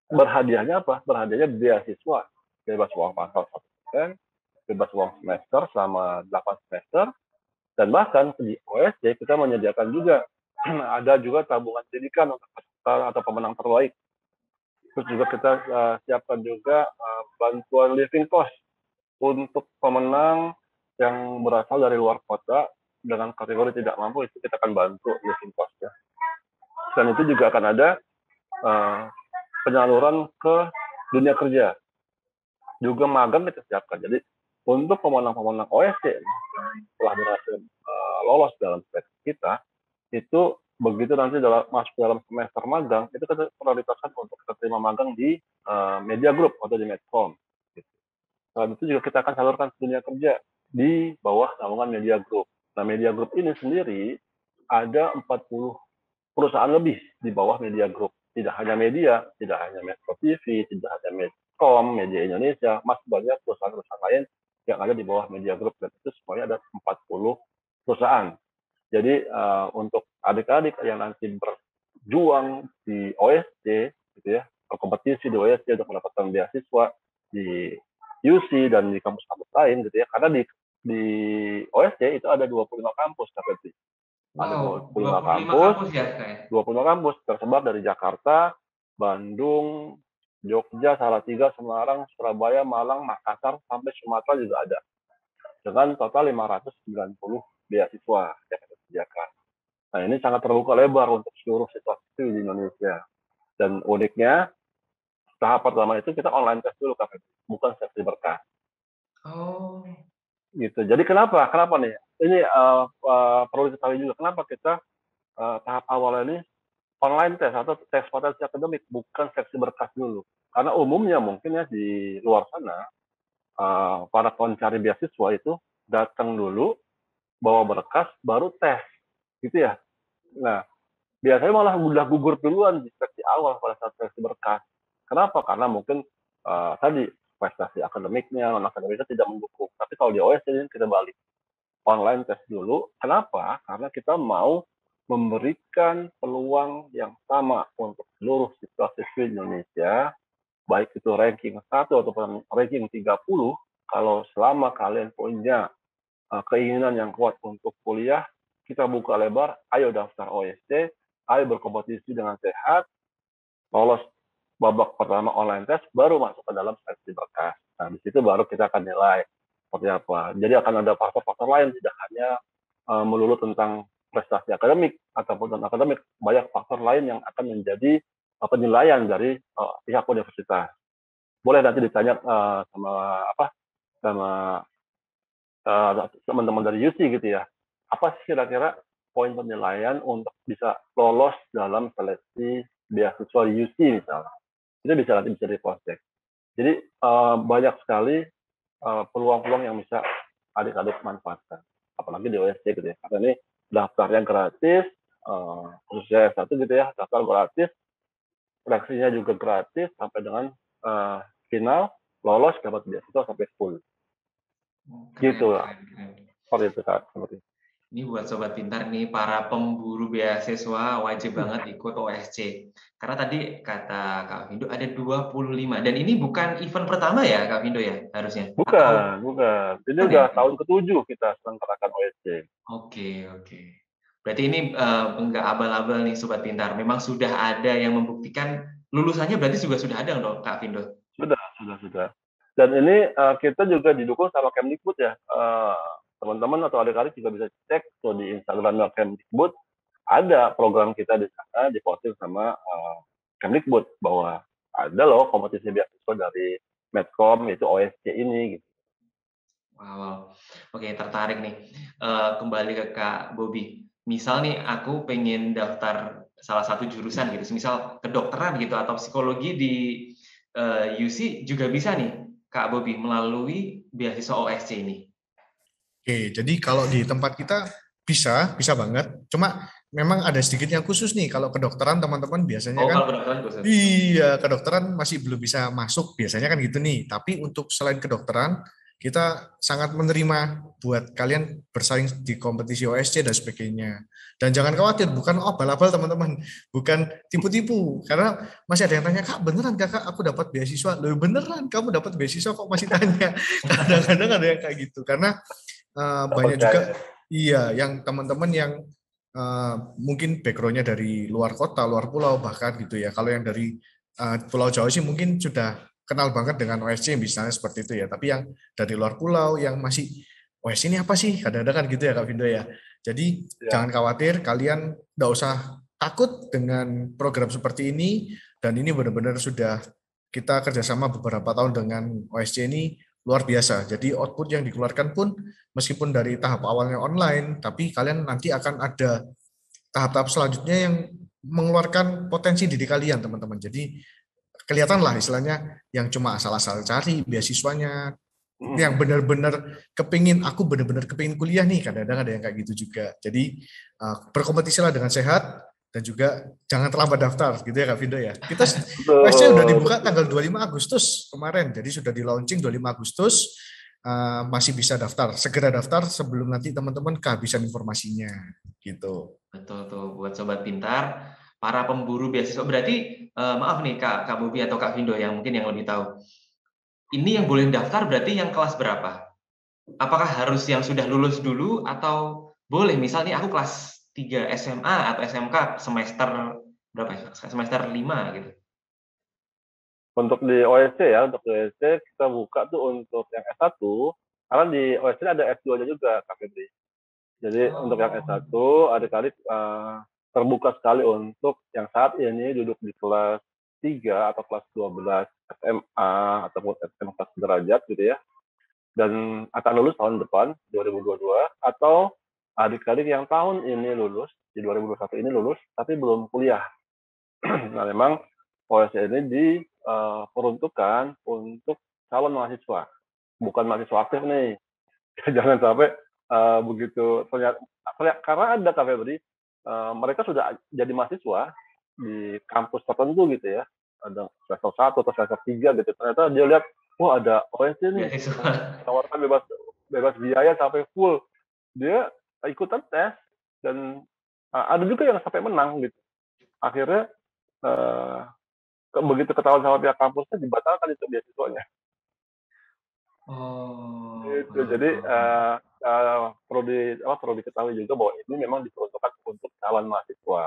berhadiahnya apa? Berhadiahnya beasiswa, bebas uang pangkal 1%, bebas uang semester selama 8 semester, dan bahkan di OSC kita menyediakan juga ada juga tabungan pendidikan untuk peserta atau pemenang terbaik. Terus juga kita siapkan juga bantuan living cost untuk pemenang yang berasal dari luar kota dengan kategori tidak mampu, itu kita akan bantu living cost-nya. Dan itu juga akan ada penyaluran ke dunia kerja. Juga magang kita siapkan. Jadi untuk pemenang-pemenang OSC telah berhasil lolos dalam seleksi kita, itu begitu nanti masuk dalam semester magang, itu kita prioritaskan untuk kita terima magang di media group atau di Medcom. Gitu. Selain itu juga kita akan salurkan ke dunia kerja di bawah naungan media group. Nah, media group ini sendiri ada 40 perusahaan lebih di bawah media group. Tidak hanya media, tidak hanya Metro TV, tidak hanya Medcom, Media Indonesia, masih banyak perusahaan-perusahaan lain yang ada di bawah media group, dan itu semuanya ada 40 perusahaan. Jadi untuk adik-adik yang nanti berjuang di OSC, gitu ya, berkompetisi di OSC untuk mendapatkan beasiswa di UC dan di kampus-kampus lain, gitu ya, karena di OSC itu ada 25 kampus, tapi ada 25 kampus, ya, kayak. 25 kampus tersebar dari Jakarta, Bandung, Jogja, Salatiga, Semarang, Surabaya, Malang, Makassar, sampai Sumatera juga ada. Dengan total 590 beasiswa yang kita sediakan. Nah, ini sangat terbuka lebar untuk seluruh situasi di Indonesia. Dan uniknya, tahap pertama itu kita online test dulu, Kak, bukan seleksi berkas. Oh. Gitu. Jadi kenapa nih? Ini perlu diketahui juga kenapa kita tahap awal ini online test atau tes potensi akademik, bukan seleksi berkas dulu. Karena umumnya mungkin ya di luar sana para pencari beasiswa itu datang dulu, bawa berkas, baru tes, gitu ya. Nah, biasanya malah udah gugur duluan di seleksi awal pada saat seleksi berkas. Kenapa? Karena mungkin tadi prestasi akademiknya, non akademiknya tidak mendukung. Tapi kalau di OS ini kita balik, online tes dulu. Kenapa? Karena kita mau memberikan peluang yang sama untuk seluruh siswa-siswi Indonesia, baik itu ranking 1 ataupun ranking 30, kalau selama kalian punya keinginan yang kuat untuk kuliah, kita buka lebar, ayo daftar OSC, ayo berkompetisi dengan sehat, lolos babak pertama online test, baru masuk ke dalam seleksi berkas. Nah, di situ baru kita akan nilai seperti apa. Jadi akan ada faktor-faktor lain, tidak hanya melulu tentang prestasi akademik ataupun non akademik, banyak faktor lain yang akan menjadi penilaian dari pihak universitas. Boleh nanti ditanya sama teman-teman dari UC gitu ya. Apa sih kira-kira poin penilaian untuk bisa lolos dalam seleksi beasiswa di UC misalnya? Itu nanti bisa di-cross-check. Jadi banyak sekali peluang-peluang yang bisa adik-adik manfaatkan. Apalagi di OSC gitu ya. Karena ini daftarnya gratis, khususnya S1 gitu ya, daftar gratis, seleksinya juga gratis sampai dengan final, lolos dapat beasiswa sampai full. Gitu lah. Seperti itu Kak. Ini buat Sobat Pintar nih, para pemburu beasiswa wajib banget ikut OSC. Karena tadi kata Kak Vindo ada 25. Dan ini bukan event pertama ya Kak Vindo ya harusnya? Bukan. Ini udah tahun ke-7 kita selenggarakan OSC. Oke. Berarti ini enggak abal-abal nih Sobat Pintar. Memang sudah ada yang membuktikan lulusannya, berarti juga sudah ada dong Kak Vindo? Sudah. Dan ini kita juga didukung sama Kemdikbud ya. Teman-teman atau adik-adik juga bisa cek tuh di Instagram Kemdikbud, ada program kita di sana diposting sama Kemdikbud bahwa ada loh kompetisi beasiswa dari Medcom itu OSC ini gitu. Wow. Oke, tertarik nih. Kembali ke Kak Bobi. Misal nih aku pengen daftar salah satu jurusan gitu, misal kedokteran gitu atau psikologi di UC juga bisa nih Kak Bobi melalui beasiswa OSC ini. Oke, jadi kalau di tempat kita bisa banget. Cuma memang ada sedikit yang khusus nih. Kalau kedokteran teman-teman biasanya kan, kalau kedokteran khusus. Iya, kedokteran masih belum bisa masuk. Biasanya kan gitu nih. Tapi untuk selain kedokteran, kita sangat menerima buat kalian bersaing di kompetisi OSC dan sebagainya. Dan jangan khawatir, bukan abal-abal teman-teman, bukan tipu-tipu. Karena masih ada yang tanya, Kak, beneran kakak aku dapat beasiswa? Loh beneran, kamu dapat beasiswa kok masih tanya? Kadang-kadang ada yang kayak gitu. Karena banyak juga yang teman-teman yang mungkin background-nya dari luar kota, luar pulau bahkan gitu ya. Kalau yang dari Pulau Jawa sih mungkin sudah kenal banget dengan OSC misalnya seperti itu ya. Tapi yang dari luar pulau yang masih OSC ini apa sih? Kadang-kadang kan gitu ya Kak Vindo ya. Jadi jangan khawatir, kalian nggak usah takut dengan program seperti ini. Dan ini benar-benar sudah kita kerjasama beberapa tahun dengan OSC ini luar biasa. Jadi output yang dikeluarkan pun meskipun dari tahap awalnya online, tapi kalian nanti akan ada tahap-tahap selanjutnya yang mengeluarkan potensi diri kalian, teman-teman. Jadi kelihatan lah istilahnya yang cuma asal-asal cari beasiswanya, yang benar-benar aku benar-benar kepingin kuliah nih, kadang-kadang ada yang kayak gitu juga. Jadi berkompetisilah dengan sehat, dan juga jangan terlambat daftar gitu ya Kak Vindo ya. Kita OSC udah dibuka tanggal 25 Agustus kemarin, jadi sudah di launching 25 Agustus, masih bisa daftar. Segera daftar sebelum nanti teman-teman kehabisan informasinya gitu. Betul tuh buat Sobat Pintar, para pemburu beasiswa. Berarti maaf nih Kak Bobi atau Kak Vindo yang mungkin yang lebih tahu. Ini yang boleh daftar berarti yang kelas berapa? Apakah harus yang sudah lulus dulu atau boleh misalnya aku kelas 3 SMA atau SMK semester berapa ya? Semester 5 gitu. Untuk di OSC ya, kita buka tuh untuk yang S1, karena di OSC ada S2-nya juga Kak Febri. Jadi untuk yang S1 adik-adik terbuka sekali untuk yang saat ini duduk di kelas 3 atau kelas 12 SMA ataupun SMK sederajat gitu ya. Dan akan lulus tahun depan 2022, atau adik-adik yang tahun ini lulus di 2021 ini lulus tapi belum kuliah. Nah, memang OSC ini diperuntukkan untuk calon mahasiswa, bukan mahasiswa aktif nih. Jangan sampai begitu ternyata, karena ada Kak Febri, mereka sudah jadi mahasiswa di kampus tertentu gitu ya, ada semester 1 atau semester 3 gitu, ternyata dia lihat, wah ada OSC nih, tawarkan bebas biaya sampai full, dia ikutan tes dan Ada juga yang sampai menang gitu. Akhirnya begitu ketahuan sama pihak kampusnya dibatalkan itu beasiswanya. Oh, Itu jadi perlu diketahui juga bahwa ini memang diperuntukkan untuk calon mahasiswa.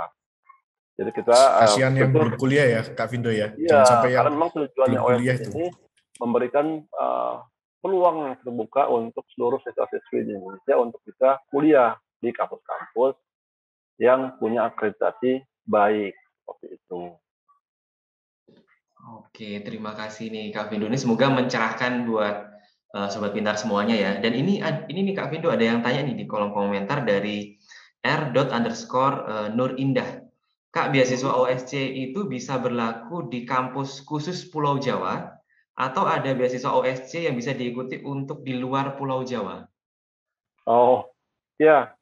Jadi kita Kasihan yang tentu belum kuliah ya, Kak Vindo ya. Jangan iya, sampai yang karena memang tujuannya belum OSC kuliah itu. ini memberikan peluang yang terbuka untuk seluruh siswa-siswi di Indonesia untuk bisa kuliah di kampus-kampus yang punya akreditasi baik seperti itu. Oke, terima kasih nih Kak Vindo. Ini semoga mencerahkan buat Sobat Pintar semuanya ya. Dan ini nih Kak Vindo ada yang tanya nih di kolom komentar dari r._Nur Indah. Kak, beasiswa OSC itu bisa berlaku di kampus khusus Pulau Jawa atau ada beasiswa OSC yang bisa diikuti untuk di luar Pulau Jawa? Oh, ya.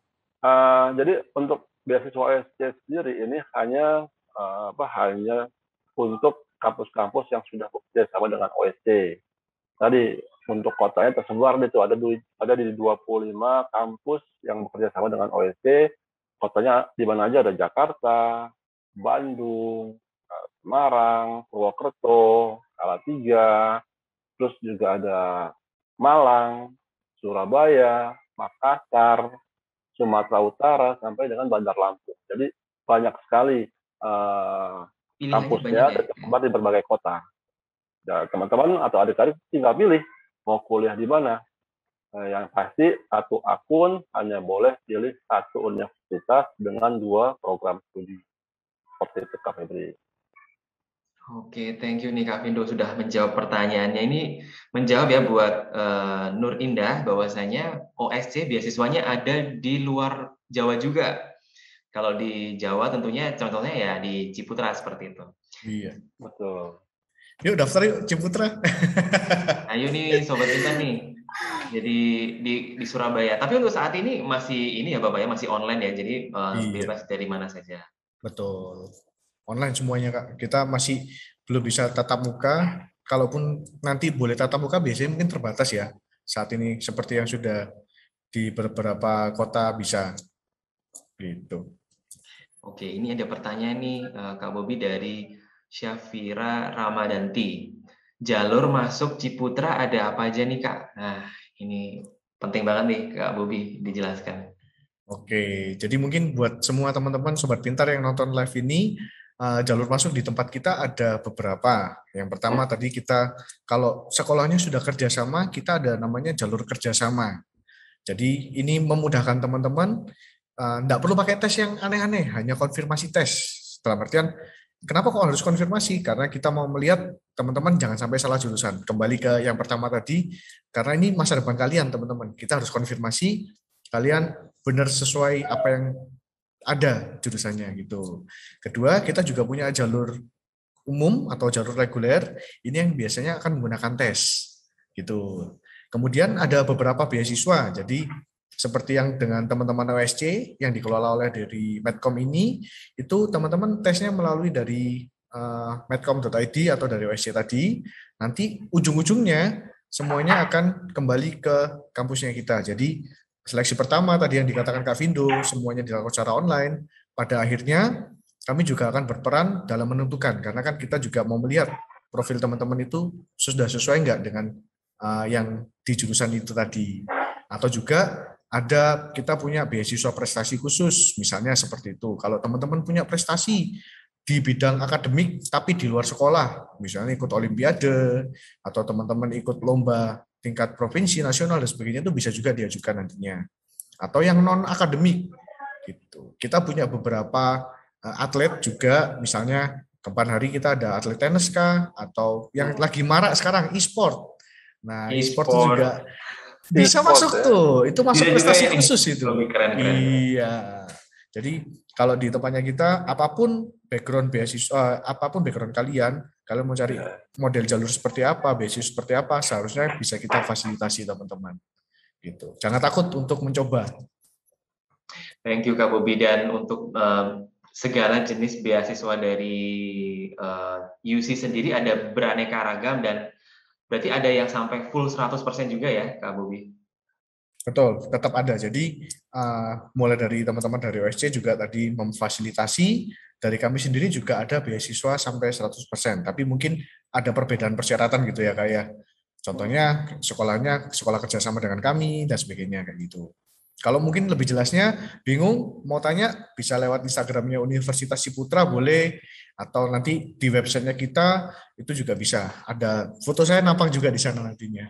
Jadi untuk beasiswa OSC sendiri ini hanya hanya untuk kampus-kampus yang sudah bekerja sama dengan OSC. Tadi untuk kotanya tersebar itu ada di 25 kampus yang bekerja sama dengan OSC. Kotanya di mana aja, ada Jakarta, Bandung, Semarang, Purwokerto, Salatiga, terus juga ada Malang, Surabaya, Makassar, Sumatera Utara, sampai dengan Bandar Lampung. Jadi banyak sekali Pilihannya banyak kampusnya ya? tersebar di berbagai kota. Ya, teman-teman atau adik-adik tinggal pilih mau kuliah di mana. Yang pasti satu akun hanya boleh pilih satu universitas dengan 2 program studi. Seperti itu, Kak Febri. Oke, thank you nih Kak Vindo sudah menjawab pertanyaannya. Ini menjawab ya buat Nur Indah bahwasanya OSC beasiswanya ada di luar Jawa juga. Kalau di Jawa tentunya contohnya ya di Ciputra seperti itu. Iya. Betul. Yuk daftar yuk Ciputra. Ayo nih Sobat Pintar nih. Jadi di Surabaya. Tapi untuk saat ini masih ini ya Bapak ya, masih online ya. Jadi Iya, bebas dari mana saja. betul. Online semuanya Kak. Kita masih belum bisa tatap muka. Kalaupun nanti boleh tatap muka, biasanya mungkin terbatas ya. Saat ini seperti yang sudah di beberapa kota bisa gitu. Oke, ini ada pertanyaan nih Kak Bobi dari Syafira Ramadanti. Jalur masuk Ciputra ada apa aja nih Kak? Nah, ini penting banget nih Kak Bobi dijelaskan. Oke, jadi mungkin buat semua teman-teman sobat pintar yang nonton live ini, jalur masuk di tempat kita ada beberapa. Yang pertama tadi kita kalau sekolahnya sudah kerjasama, kita ada namanya jalur kerjasama. Jadi ini memudahkan teman-teman, nggak perlu pakai tes yang aneh-aneh, hanya konfirmasi tes. Dalam artian, kenapa kok harus konfirmasi? Karena kita mau melihat teman-teman jangan sampai salah jurusan. Kembali ke yang pertama tadi, karena ini masa depan kalian teman-teman. Kita harus konfirmasi kalian benar sesuai apa yang ada jurusannya gitu. Kedua, kita juga punya jalur umum atau jalur reguler, ini yang biasanya akan menggunakan tes gitu. Kemudian ada beberapa beasiswa, jadi seperti yang dengan teman-teman OSC yang dikelola oleh dari Medcom ini, itu teman-teman tesnya melalui dari medcom.id atau dari OSC tadi, nanti ujung-ujungnya semuanya akan kembali ke kampusnya kita. Jadi seleksi pertama tadi yang dikatakan Kak Vindo, semuanya dilakukan secara online, pada akhirnya kami juga akan berperan dalam menentukan, karena kan kita juga mau melihat profil teman-teman itu sudah sesuai nggak dengan yang di jurusan itu tadi. Atau juga ada kita punya beasiswa prestasi khusus, misalnya seperti itu. Kalau teman-teman punya prestasi di bidang akademik tapi di luar sekolah, misalnya ikut olimpiade atau teman-teman ikut lomba tingkat provinsi, nasional dan sebagainya, itu bisa juga diajukan nantinya. Atau yang non akademik gitu. Kita punya beberapa atlet juga, misalnya kemarin hari kita ada atlet tenis kah, atau yang lagi marak sekarang e-sport. Nah, e-sport itu E-sport. juga bisa masuk ya. tuh, itu masuk Bisa juga prestasi ini. khusus itu. Lebih keren-keren. Iya. Jadi kalau di tempatnya kita, apapun background beasiswa, apapun background kalian mau cari model jalur seperti apa, beasiswa seperti apa, seharusnya bisa kita fasilitasi teman-teman. Gitu. Jangan takut untuk mencoba. Thank you Kak Bobi, dan untuk segala jenis beasiswa dari UC sendiri ada beraneka ragam dan berarti ada yang sampai full 100% juga ya Kak Bobi? Betul, tetap ada. Jadi mulai dari teman-teman dari OSC juga tadi memfasilitasi, dari kami sendiri juga ada beasiswa sampai 100%. Tapi mungkin ada perbedaan persyaratan gitu ya, kayak contohnya sekolahnya sekolah kerjasama dengan kami dan sebagainya kayak gitu. Kalau mungkin lebih jelasnya bingung mau tanya bisa lewat Instagramnya Universitas Ciputra boleh, atau nanti di websitenya kita itu juga bisa. Ada foto saya nampang juga di sana nantinya.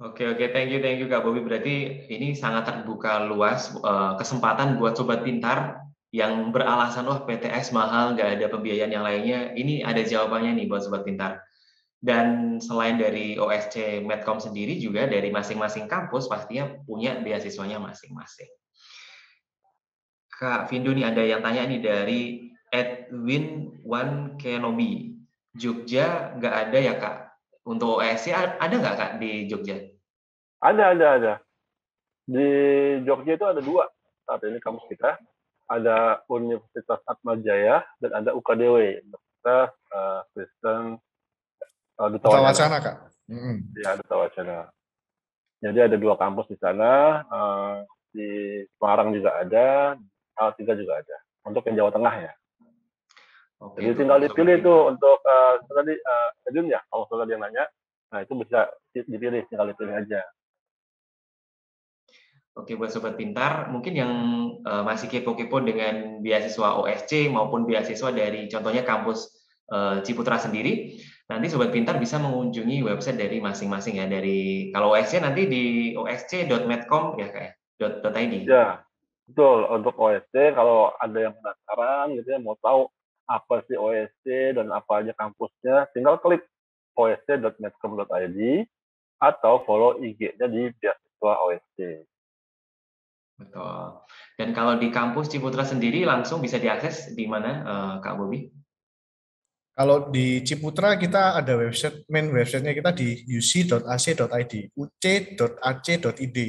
Oke, thank you Kak Bobi. Berarti ini sangat terbuka luas kesempatan buat sobat pintar yang beralasan wah PTS mahal, nggak ada pembiayaan yang lainnya. Ini ada jawabannya nih buat sobat pintar. Dan selain dari OSC Medcom sendiri juga dari masing-masing kampus pastinya punya beasiswanya masing-masing. Kak Vindo nih ada yang tanya nih dari Edwin One Kenobi. Jogja nggak ada ya Kak? Untuk OSC ada nggak Kak di Jogja? Ada. Di Jogja itu ada 2 saat ini kampus kita. Ada Universitas Atmajaya dan ada UKDW, Universitas Kristen Duta Wacana, Kak. Ya, Duta Wacana. Jadi ada 2 kampus di sana. Di Semarang juga ada, Salatiga juga ada. Untuk yang Jawa Tengah ya. Oke, jadi tinggal dipilih tuh untuk tadi Edwin ya, kalau tadi yang nanya. Nah, itu bisa dipilih, tinggal dipilih aja. Oke, buat sobat pintar, mungkin yang masih kepo-kepo dengan beasiswa OSC maupun beasiswa dari contohnya kampus Ciputra sendiri, nanti sobat pintar bisa mengunjungi website dari masing-masing ya. Dari kalau OSC nanti di osc.medcom ya kayak .id. Ya, betul. Untuk OSC kalau ada yang penasaran gitu ya, mau tahu apa sih OSC dan apa aja kampusnya, tinggal klik osc.medcom.id atau follow IG-nya di beasiswa OSC. Betul. Dan kalau di kampus Ciputra sendiri langsung bisa diakses di mana, Kak Bobi? Kalau di Ciputra kita ada main websitenya kita di uc.ac.id, uc.ac.id.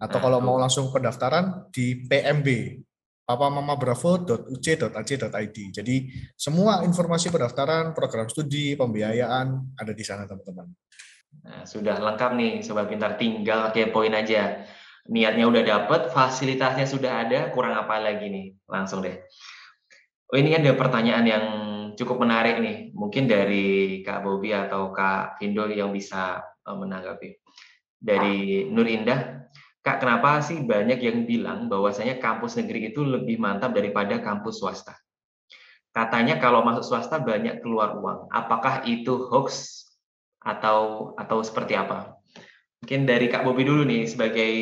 Atau kalau mau langsung pendaftaran di PMB, papamamabravo.uc.ac.id. Jadi semua informasi pendaftaran, program studi, pembiayaan ada di sana teman-teman. Nah, sudah lengkap nih Sobat Pintar, tinggal kepoin aja. Niatnya udah dapet, fasilitasnya sudah ada, kurang apa lagi nih? Langsung deh. Oh, ini ada pertanyaan yang cukup menarik nih, mungkin dari Kak Bobi atau Kak Vindo yang bisa menanggapi. Dari Nur Indah, Kak, kenapa sih banyak yang bilang bahwasanya kampus negeri itu lebih mantap daripada kampus swasta? Katanya kalau masuk swasta banyak keluar uang. Apakah itu hoax atau seperti apa? Mungkin dari Kak Bobi dulu nih sebagai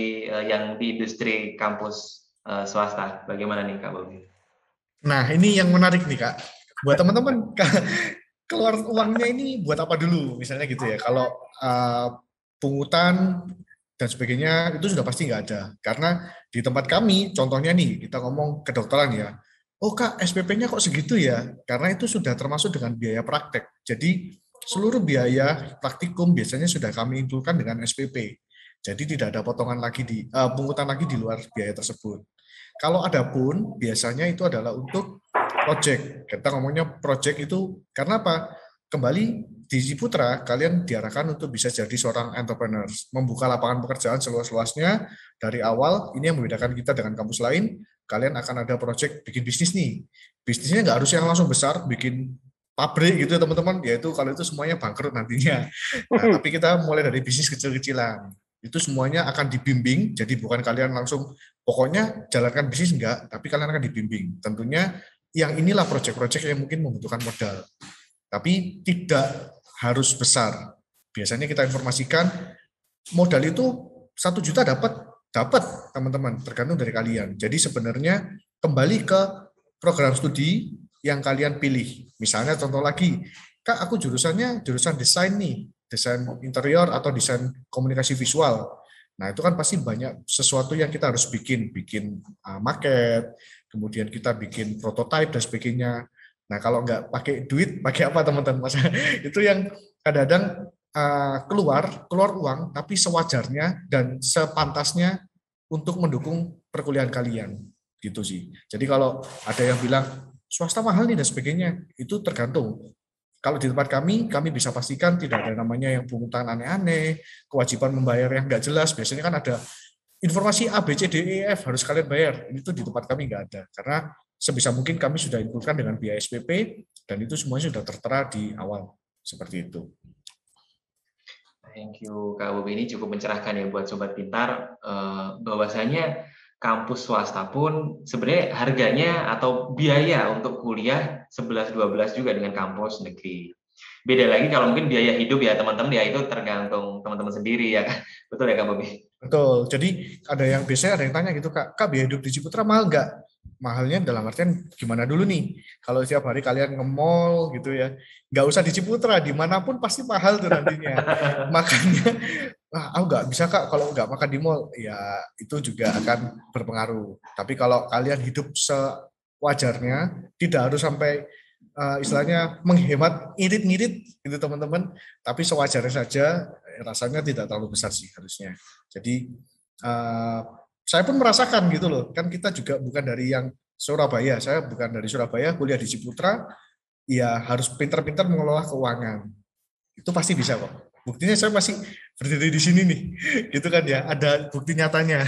yang di industri kampus swasta. Bagaimana nih Kak Bobi? Nah, ini yang menarik nih Kak. Buat teman-teman, keluar uangnya ini buat apa dulu? Misalnya gitu ya. Kalau pungutan dan sebagainya itu sudah pasti nggak ada. Karena di tempat kami, contohnya nih, kita ngomong kedokteran ya. Oh Kak, SPP-nya kok segitu ya? Karena itu sudah termasuk dengan biaya praktek. Jadi seluruh biaya praktikum biasanya sudah kami include dengan SPP. Jadi tidak ada potongan lagi pungutan lagi di luar biaya tersebut. Kalau ada pun biasanya itu adalah untuk project. Kita ngomongnya project itu karena apa? Kembali di Ciputra, kalian diarahkan untuk bisa jadi seorang entrepreneur, membuka lapangan pekerjaan seluas-luasnya dari awal. Ini yang membedakan kita dengan kampus lain. Kalian akan ada project bikin bisnis nih. Bisnisnya nggak harus yang langsung besar, bikin pabrik gitu ya teman-teman. Yaitu kalau itu semuanya bangkrut nantinya. Nah, tapi kita mulai dari bisnis kecil-kecilan. Itu semuanya akan dibimbing. Jadi bukan kalian langsung pokoknya jalankan bisnis enggak, tapi kalian akan dibimbing. Tentunya yang inilah proyek-proyek yang mungkin membutuhkan modal. Tapi tidak harus besar. Biasanya kita informasikan modal itu 1 juta dapat teman-teman, tergantung dari kalian. Jadi sebenarnya kembali ke program studi yang kalian pilih. Misalnya contoh lagi, Kak aku jurusannya jurusan desain nih, desain interior atau desain komunikasi visual. Nah itu kan pasti banyak sesuatu yang kita harus bikin maket, kemudian kita bikin prototipe dan sebagainya. Nah kalau nggak pakai duit, pakai apa teman-teman? Itu yang kadang-kadang keluar uang, tapi sewajarnya dan sepantasnya untuk mendukung perkuliahan kalian, gitu sih. Jadi kalau ada yang bilang swasta mahal nih dan sebagainya, itu tergantung. Kalau di tempat kami bisa pastikan tidak ada namanya yang pungutan aneh-aneh, kewajiban membayar yang nggak jelas. Biasanya kan ada informasi A, B, C, D, E, F harus kalian bayar. Itu di tempat kami nggak ada. Karena sebisa mungkin kami sudah inputkan dengan biaya SPP, dan itu semuanya sudah tertera di awal. Seperti itu. Thank you, Kak Bobi. Ini cukup mencerahkan ya buat Sobat Pintar, bahwasanya kampus swasta pun sebenarnya harganya atau biaya untuk kuliah 11-12 juga dengan kampus negeri. Beda lagi kalau mungkin biaya hidup ya teman-teman, ya itu tergantung teman-teman sendiri ya kan. Betul ya Kak Bobi? Betul. Jadi biasanya ada yang tanya gitu, Kak biaya hidup di Ciputra mahal nggak? Mahalnya dalam artian gimana dulu nih? Kalau setiap hari kalian nge-mall gitu ya, nggak usah di Ciputra, dimanapun pasti mahal tuh nantinya. Makanya, aku nggak bisa Kak kalau nggak makan di mall. Ya itu juga akan berpengaruh. Tapi kalau kalian hidup sewajarnya, tidak harus sampai istilahnya menghemat ngirit-ngirit gitu teman-teman. Tapi sewajarnya saja, rasanya tidak terlalu besar sih harusnya. Jadi saya pun merasakan gitu loh, kan kita juga bukan dari yang Surabaya, saya bukan dari Surabaya, kuliah di Ciputra, ya harus pintar-pintar mengelola keuangan. Itu pasti bisa kok. Buktinya saya masih berdiri di sini nih, gitu kan ya, ada bukti nyatanya.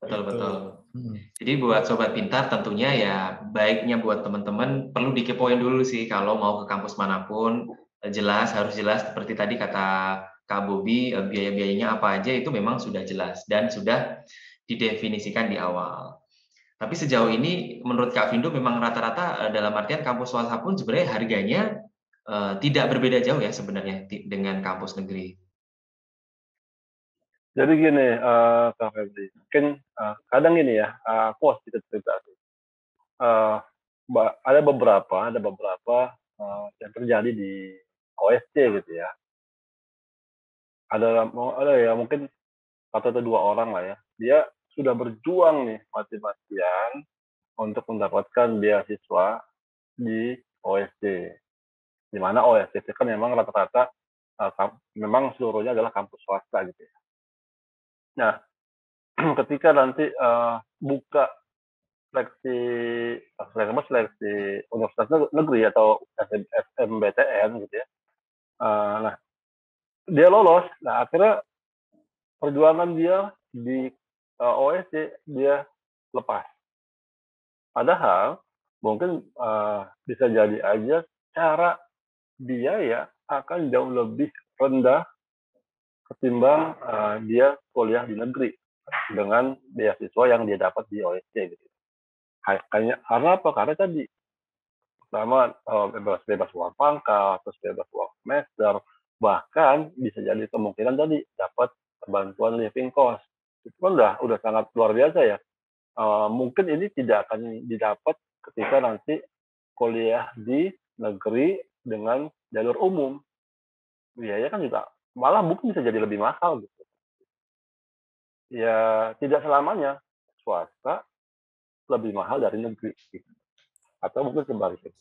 Betul-betul. Jadi buat Sobat Pintar tentunya ya baiknya buat teman-teman perlu dikepoin dulu sih kalau mau ke kampus manapun, harus jelas seperti tadi kata Kak Bobi, biaya-biayanya apa aja itu memang sudah jelas dan sudah didefinisikan di awal. Tapi sejauh ini menurut Kak Vindo memang rata-rata dalam artian kampus swasta pun sebenarnya harganya tidak berbeda jauh ya sebenarnya dengan kampus negeri. Jadi gini, Kak Febri, mungkin kadang gini ya, aku harus cerita sih. Ada beberapa yang terjadi di OSC gitu ya. Ada ya mungkin satu atau dua orang lah ya. Dia sudah berjuang nih mati-matian untuk mendapatkan beasiswa di OSC. Di mana OSC itu kan memang rata-rata memang seluruhnya adalah kampus swasta gitu ya. Nah, ketika nanti buka seleksi universitas negeri atau SMBTN gitu ya. Nah, dia lolos. Nah, akhirnya perjuangan dia di OSC dia lepas. Padahal mungkin bisa jadi aja cara biaya akan jauh lebih rendah ketimbang dia kuliah di negeri dengan beasiswa yang dia dapat di OSC gitu. Karena apa? Karena tadi pertama bebas uang pangkal, terus bebas uang semester, bahkan bisa jadi kemungkinan tadi dapat bantuan living cost. Itu kan udah sangat luar biasa ya. Mungkin ini tidak akan didapat ketika nanti kuliah di negeri dengan jalur umum. Biaya kan juga malah mungkin bisa jadi lebih mahal gitu. Ya tidak selamanya swasta lebih mahal dari negeri gitu. Atau mungkin sebaliknya.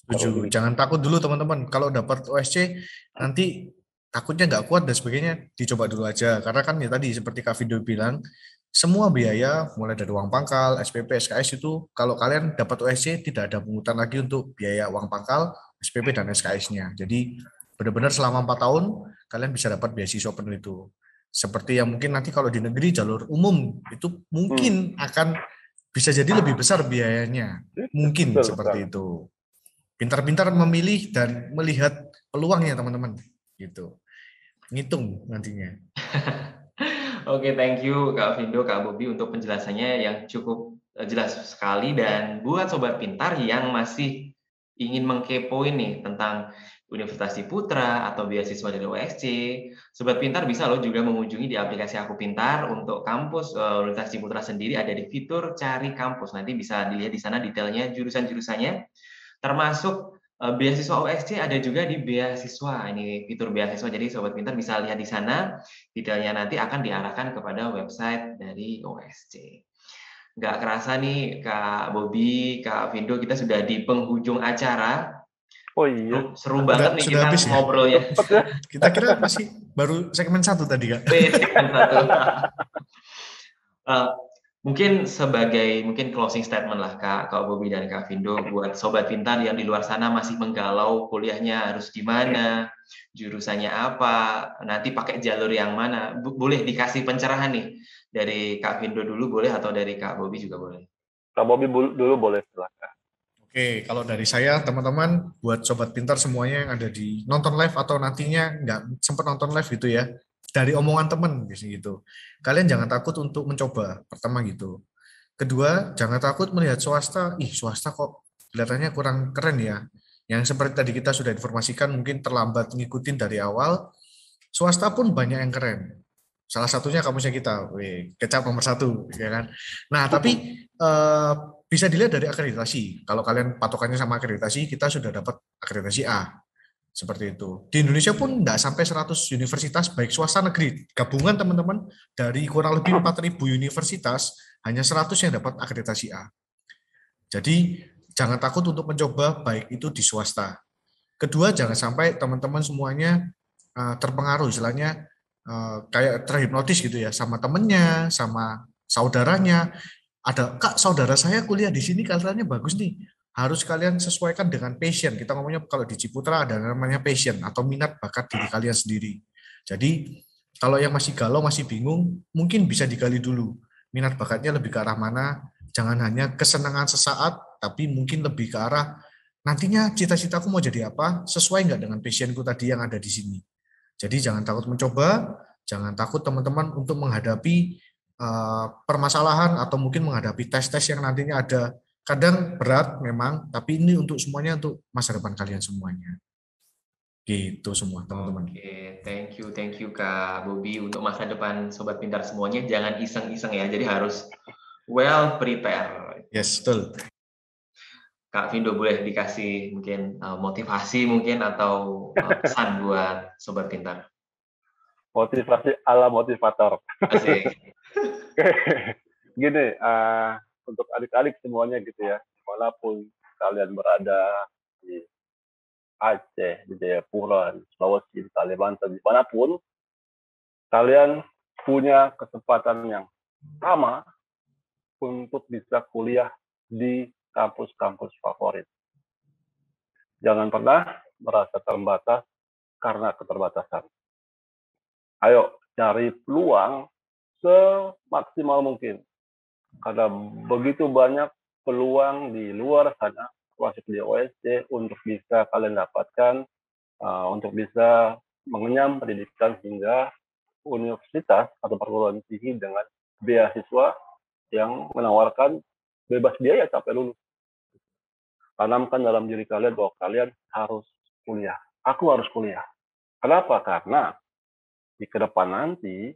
Setuju. Jangan takut dulu teman-teman. Kalau dapat OSC nanti takutnya nggak kuat dan sebagainya, dicoba dulu aja. Karena kan ya tadi seperti Kak Vindo bilang, semua biaya mulai dari uang pangkal, SPP, SKS itu kalau kalian dapat OSC tidak ada pungutan lagi untuk biaya uang pangkal, SPP dan SKS-nya. Jadi benar-benar selama 4 tahun kalian bisa dapat beasiswa penuh itu. Seperti yang mungkin nanti kalau di negeri jalur umum itu mungkin akan bisa jadi lebih besar biayanya. Mungkin seperti itu. Pintar-pintar memilih dan melihat peluangnya teman-teman. Gitu. Ngitung nantinya. Oke, thank you Kak Vindo, Kak Bobi untuk penjelasannya yang cukup jelas sekali. Dan buat Sobat Pintar yang masih ingin mengkepoin nih tentang Universitas Ciputra atau beasiswa dari OSC, Sobat Pintar bisa loh juga mengunjungi di aplikasi Aku Pintar. Untuk kampus Universitas Ciputra sendiri ada di fitur cari kampus. Nanti bisa dilihat di sana detailnya, jurusan-jurusannya, termasuk beasiswa OSC ada juga di beasiswa. Ini fitur beasiswa, jadi Sobat Pintar bisa lihat di sana. Detailnya nanti akan diarahkan kepada website dari OSC. Nggak kerasa nih Kak Bobi, Kak Vindo, kita sudah di penghujung acara. Oh iya. Seru banget nih kita habis ngobrolnya. Ya? Kita kira masih baru segmen 1 tadi Kak. Segmen 1. Mungkin sebagai closing statement lah Kak Bobby dan Kak Vindo buat sobat pintar yang di luar sana masih menggalau kuliahnya harus gimana, jurusannya apa, nanti pakai jalur yang mana. Boleh dikasih pencerahan nih dari Kak Vindo dulu boleh atau dari Kak Bobby juga boleh. Kak Bobby dulu boleh, silakan. Oke, kalau dari saya, teman-teman, buat sobat pintar semuanya yang ada di nonton live atau nantinya nggak sempat nonton live gitu ya, dari omongan teman gitu. Kalian jangan takut untuk mencoba, pertama gitu. Kedua, jangan takut melihat swasta, swasta kok kelihatannya kurang keren ya. Yang seperti tadi kita sudah informasikan mungkin terlambat ngikutin dari awal, swasta pun banyak yang keren. Salah satunya kampusnya kita, kecap nomor 1, ya kan. Nah, tapi bisa dilihat dari akreditasi. Kalau kalian patokannya sama akreditasi, kita sudah dapat akreditasi A. Seperti itu. Di Indonesia pun tidak sampai 100 universitas, baik swasta negeri. Gabungan teman-teman, dari kurang lebih 4.000 universitas, hanya 100 yang dapat akreditasi A. Jadi, jangan takut untuk mencoba, baik itu di swasta. Kedua, jangan sampai teman-teman semuanya terpengaruh, istilahnya kayak terhipnotis gitu ya, sama temennya, sama saudaranya. Ada, Kak, saudara saya kuliah di sini, kaliannya bagus nih. Harus kalian sesuaikan dengan passion. Kita ngomongnya kalau di Ciputra ada namanya passion atau minat bakat diri kalian sendiri. Jadi, kalau yang masih galau, masih bingung, mungkin bisa digali dulu. Minat bakatnya lebih ke arah mana, jangan hanya kesenangan sesaat, tapi mungkin lebih ke arah nantinya cita-citaku mau jadi apa, sesuai nggak dengan passionku tadi yang ada di sini. Jadi jangan takut mencoba, jangan takut teman-teman untuk menghadapi permasalahan atau mungkin menghadapi tes-tes yang nantinya ada. Kadang berat memang, tapi ini untuk semuanya, untuk masa depan kalian semuanya. Gitu semua teman-teman. Oke, thank you Kak Bobby. Untuk masa depan sobat pintar semuanya jangan iseng-iseng ya. Jadi harus well prepare. Yes, betul. Kak Vindo boleh dikasih mungkin motivasi mungkin atau pesan buat sobat pintar. Motivasi ala motivator. Asik. Gini, untuk adik-adik semuanya gitu ya, dimanapun kalian berada, di Aceh, di Jayapura, di Sulawesi, di Kalimantan, dimanapun, kalian punya kesempatan yang sama untuk bisa kuliah di kampus-kampus favorit. Jangan pernah merasa terbatas karena keterbatasan. Ayo cari peluang semaksimal mungkin. Karena begitu banyak peluang di luar sana, masuk di OSC, untuk bisa kalian dapatkan, untuk bisa mengenyam pendidikan hingga universitas atau perguruan tinggi dengan beasiswa yang menawarkan bebas biaya sampai lulus. Tanamkan dalam diri kalian bahwa kalian harus kuliah. Aku harus kuliah. Kenapa? Karena di ke depan nanti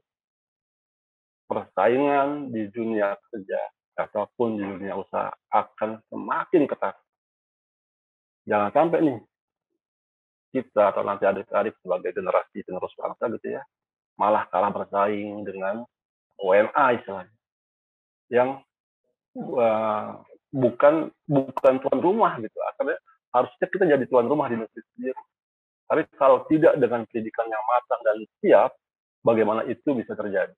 persaingan di dunia kerja ataupun di dunia usaha akan semakin ketat. Jangan sampai nih kita atau nanti adik-adik sebagai generasi penerus bangsa gitu ya, malah kalah bersaing dengan WNA istilahnya, yang bukan tuan rumah gitu. Akhirnya harusnya kita jadi tuan rumah di negeri sendiri. Tapi kalau tidak dengan pendidikan yang matang dan siap, bagaimana itu bisa terjadi?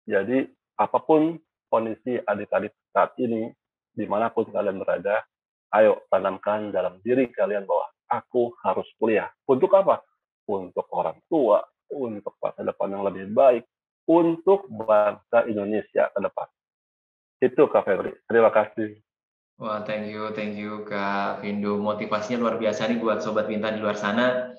Jadi apapun kondisi adik-adik saat ini, dimanapun kalian berada, ayo tanamkan dalam diri kalian bahwa aku harus kuliah. Untuk apa? Untuk orang tua, untuk masa depan yang lebih baik, untuk bangsa Indonesia ke depan. Itu Kak Febri. Terima kasih. Wah, thank you Kak Vindo. Motivasinya luar biasa nih buat sobat pintar di luar sana.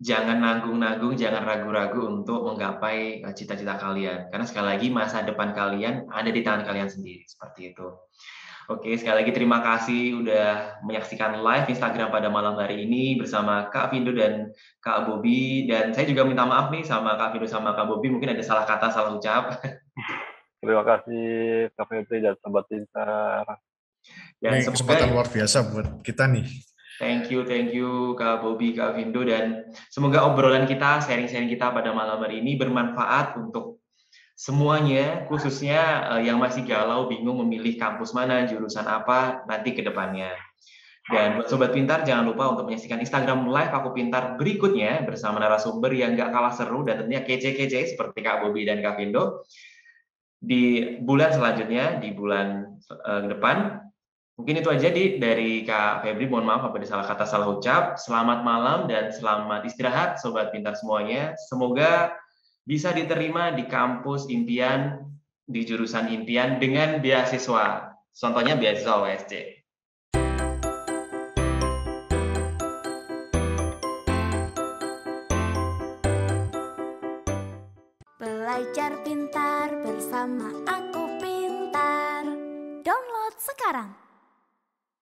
Jangan nanggung-nanggung, jangan ragu-ragu untuk menggapai cita-cita kalian. Karena sekali lagi masa depan kalian ada di tangan kalian sendiri. Seperti itu. Oke, sekali lagi terima kasih udah menyaksikan live Instagram pada malam hari ini bersama Kak Vindo dan Kak Bobby. Dan saya juga minta maaf nih sama Kak Vindo sama Kak Bobby. Mungkin ada salah kata, salah ucap. Terima kasih Kak Febri dan sobat pintar. Ini kesempatan luar biasa buat kita nih. Thank you Kak Bobby, Kak Vindo, dan semoga obrolan kita, sharing-sharing kita pada malam hari ini bermanfaat untuk semuanya, khususnya yang masih galau, bingung memilih kampus mana, jurusan apa nanti ke depannya. Dan buat Sobat Pintar, jangan lupa untuk menyaksikan Instagram Live Aku Pintar berikutnya bersama narasumber yang gak kalah seru dan tentunya kece-kece seperti Kak Bobby dan Kak Vindo. di bulan selanjutnya, di bulan depan. Mungkin itu aja dari Kak Febri. Mohon maaf apabila salah kata, salah ucap. Selamat malam dan selamat istirahat Sobat Pintar semuanya. Semoga bisa diterima di kampus impian, di jurusan impian dengan beasiswa. Contohnya beasiswa USC. Belajar pintar bersama Aku Pintar. Download sekarang.